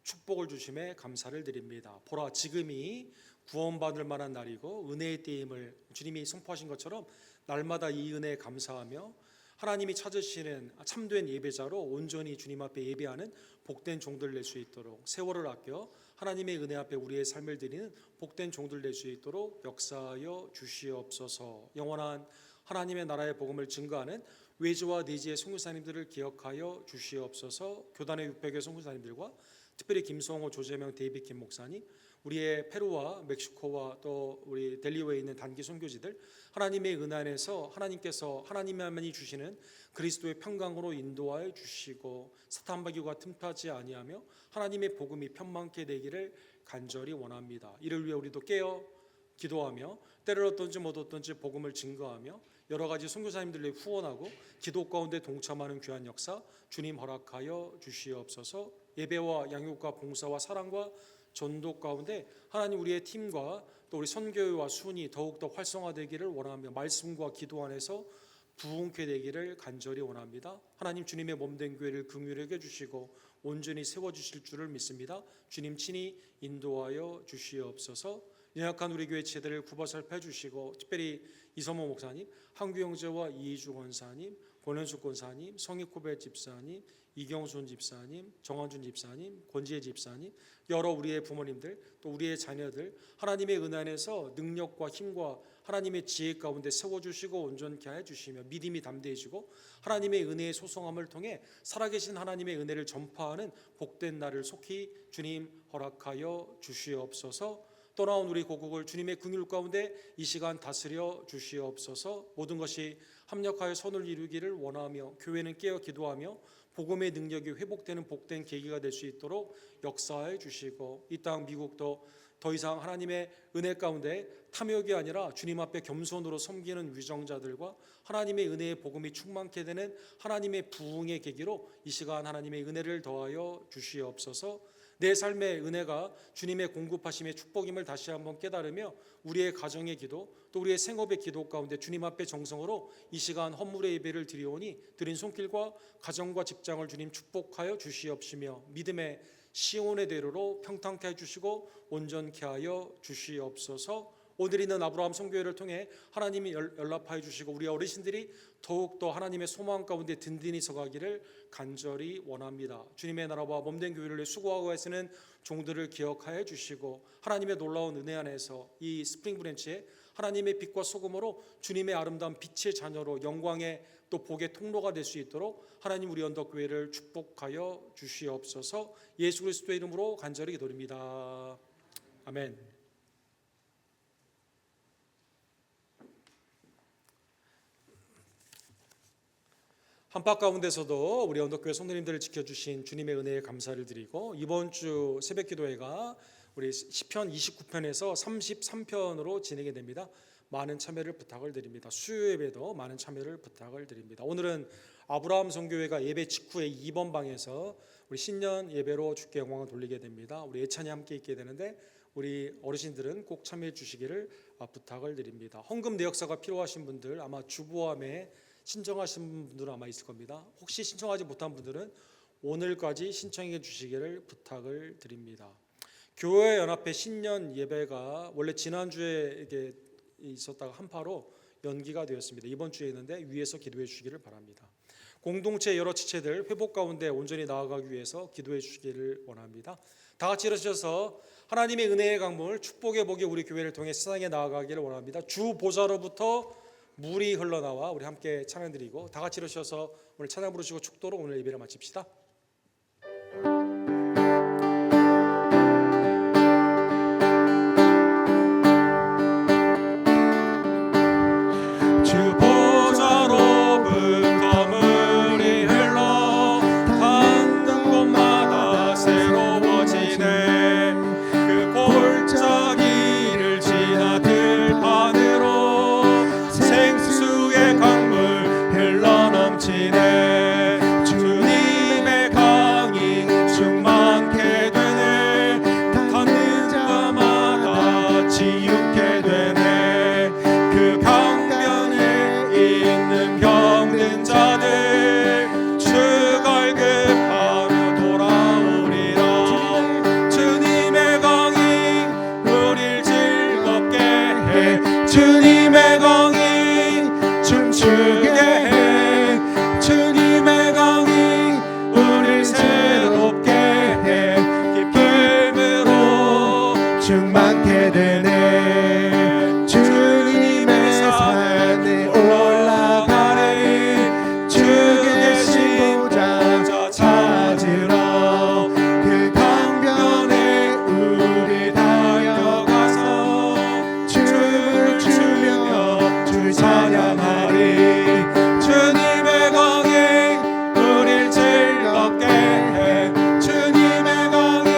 축복을 주심에 감사를 드립니다. 보라, 지금이 구원받을 만한 날이고 은혜의 때임을 주님이 선포하신 것처럼 날마다 이 은혜에 감사하며 하나님이 찾으시는 참된 예배자로 온전히 주님 앞에 예배하는 복된 종들 될 수 있도록, 세월을 아껴 하나님의 은혜 앞에 우리의 삶을 드리는 복된 종들 될 수 있도록 역사하여 주시옵소서. 영원한 하나님의 나라의 복음을 증거하는 외지와 내지의 선교사님들을 기억하여 주시옵소서. 교단의 600여 선교사님들과 특별히 김성호, 조재명, 데이빗 김 목사님, 우리의 페루와 멕시코와 또 우리 델리오에 있는 단기 선교지들, 하나님의 은혜 안에서 하나님께서 하나님만이 주시는 그리스도의 평강으로 인도하여 주시고 사탄마귀가 틈타지 아니하며 하나님의 복음이 편만케 되기를 간절히 원합니다. 이를 위해 우리도 깨어 기도하며 때를 얻든지 못 얻든지 복음을 증거하며 여러 가지 선교사님들을 후원하고 기도 가운데 동참하는 귀한 역사 주님 허락하여 주시옵소서. 예배와 양육과 봉사와 사랑과 전도 가운데 하나님, 우리의 팀과 또 우리 선교회와 순이 더욱더 활성화되기를 원하며 말씀과 기도 안에서 부흥케 되기를 간절히 원합니다. 하나님, 주님의 몸된 교회를 긍휼하게 해주시고 온전히 세워주실 줄을 믿습니다. 주님 친히 인도하여 주시옵소서. 연약한 우리 교회 지체들을 굽어살펴 주시고 특별히 이성모 목사님, 한규 형제와 이희주 권사님, 권현숙 권사님, 성익코베 집사님, 이경순 집사님, 정원준 집사님, 권지혜 집사님, 여러 우리의 부모님들 또 우리의 자녀들 하나님의 은혜 안에서 능력과 힘과 하나님의 지혜 가운데 세워주시고 온전케 해주시며 믿음이 담대해지고 하나님의 은혜의 소성함을 통해 살아계신 하나님의 은혜를 전파하는 복된 날을 속히 주님 허락하여 주시옵소서. 떠나온 우리 고국을 주님의 긍휼 가운데 이 시간 다스려 주시옵소서. 모든 것이 합력하여 선을 이루기를 원하며 교회는 깨어 기도하며 복음의 능력이 회복되는 복된 계기가 될 수 있도록 역사해 주시고 이 땅 미국도 더 이상 하나님의 은혜 가운데 탐욕이 아니라 주님 앞에 겸손으로 섬기는 위정자들과 하나님의 은혜의 복음이 충만케 되는 하나님의 부흥의 계기로 이 시간 하나님의 은혜를 더하여 주시옵소서. 내 삶의 은혜가 주님의 공급하심의 축복임을 다시 한번 깨달으며 우리의 가정의 기도 또 우리의 생업의 기도 가운데 주님 앞에 정성으로 이 시간 헌물의 예배를 드리오니 드린 손길과 가정과 직장을 주님 축복하여 주시옵시며 믿음의 시온의 대로로 평탄케 해주시고 온전케 하여 주시옵소서. 오늘 있는 아브라함 선교회를 통해 하나님이 연락하여 주시고 우리 어르신들이 더욱더 하나님의 소망 가운데 든든히 서가기를 간절히 원합니다. 주님의 나라와 몸된 교회를 위해 수고하고 애쓰는 종들을 기억하여 주시고 하나님의 놀라운 은혜 안에서 이 스프링 브랜치에 하나님의 빛과 소금으로 주님의 아름다운 빛의 자녀로 영광의 또 복의 통로가 될 수 있도록 하나님 우리 언덕교회를 축복하여 주시옵소서. 예수 그리스도의 이름으로 간절히 기도드립니다. 아멘. 한파 가운데서도 우리 언덕교회 성도님들을 지켜주신 주님의 은혜에 감사를 드리고, 이번 주 새벽기도회가 우리 시편 29편에서 33편으로 진행이 됩니다. 많은 참여를 부탁을 드립니다. 수요 예배도 많은 참여를 부탁을 드립니다. 오늘은 아브라함 선교회가 예배 직후에 2번 방에서 우리 신년 예배로 주께 영광을 돌리게 됩니다. 우리 예찬이 함께 있게 되는데 우리 어르신들은 꼭 참여해 주시기를 부탁을 드립니다. 헌금 내역서가 필요하신 분들, 아마 주보함에 신청하신 분들은 아마 있을 겁니다. 혹시 신청하지 못한 분들은 오늘까지 신청해 주시기를 부탁을 드립니다. 교회 연합회 신년 예배가 원래 지난주에 이게 있었다가 한파로 연기가 되었습니다. 이번 주에 있는데 위에서 기도해 주시기를 바랍니다. 공동체 여러 지체들 회복 가운데 온전히 나아가기 위해서 기도해 주시기를 원합니다. 다 같이 일어서셔서 하나님의 은혜의 강물, 축복의 복이 우리 교회를 통해 세상에 나아가기를 원합니다. 주 보좌로부터 물이 흘러나와 우리 함께 찬양드리고, 다 같이 일어서셔서 오늘 찬양 부르시고 축도로 오늘 예배를 마칩시다. 주 보좌로부터 물이 흘러 닿는 곳마다 새로워지네. 그 골짜기를 지나 들판으로 생수의 강물 흘러넘치네. 주님의 강이 충만케 되네. 닿는 자마다 지육게 되네. 그 강변에 있는 병든 자들 주걸 급하며 돌아오리라. 주님의 강이 우릴 즐겁게 해. 주님의 강이 춤추게 해. 주님의 강이 우릴 새롭게 해. 기쁨으로 충만케 되네. 주님의 산에 올라가리. 주 계신 보좌 찾으러 그 강변에 우리 달려가서 춤을 추며 주 찬양하리. 주님의 강이 우릴 즐겁게 해. 주님의 강이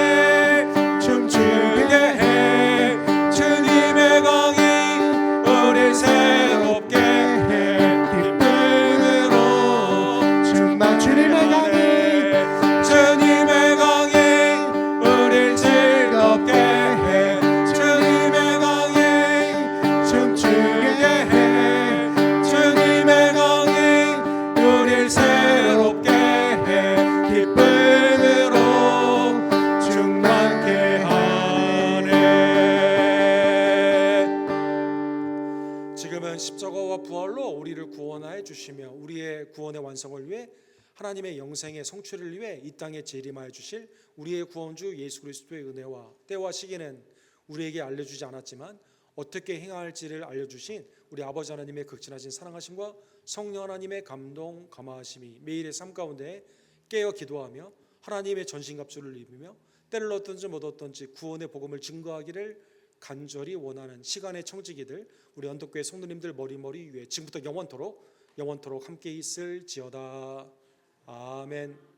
춤추게 해. 주님의 강이 우릴 새롭게 해. 기쁨으로 충만. 주님의 강이 주님의 강이 우릴 즐겁게 해. 주님의 강이 춤추게 해. 주님의 강이 우릴 새롭게 해. 기쁨으로 충만케 하네. 지금은 십자가와 부활로 우리를 구원하여 주시며 우리의 구원의 완성을 위해 하나님의 영생의 성취를 위해 이 땅에 재림하여 주실 우리의 구원주 예수 그리스도의 은혜와 때와 시기는 우리에게 알려주지 않았지만 어떻게 행해야 할지를 알려주신 우리 아버지 하나님의 극진하신 사랑하심과 성령 하나님의 감동 감화하심이 매일의 삶 가운데 깨어 기도하며 하나님의 전신갑주를 입으며 때를 얻든지 못 얻든지 구원의 복음을 증거하기를 간절히 원하는 시간의 청지기들 우리 언덕교회 성도님들 머리머리 위에 지금부터 영원토록 함께 있을지어다. 아멘.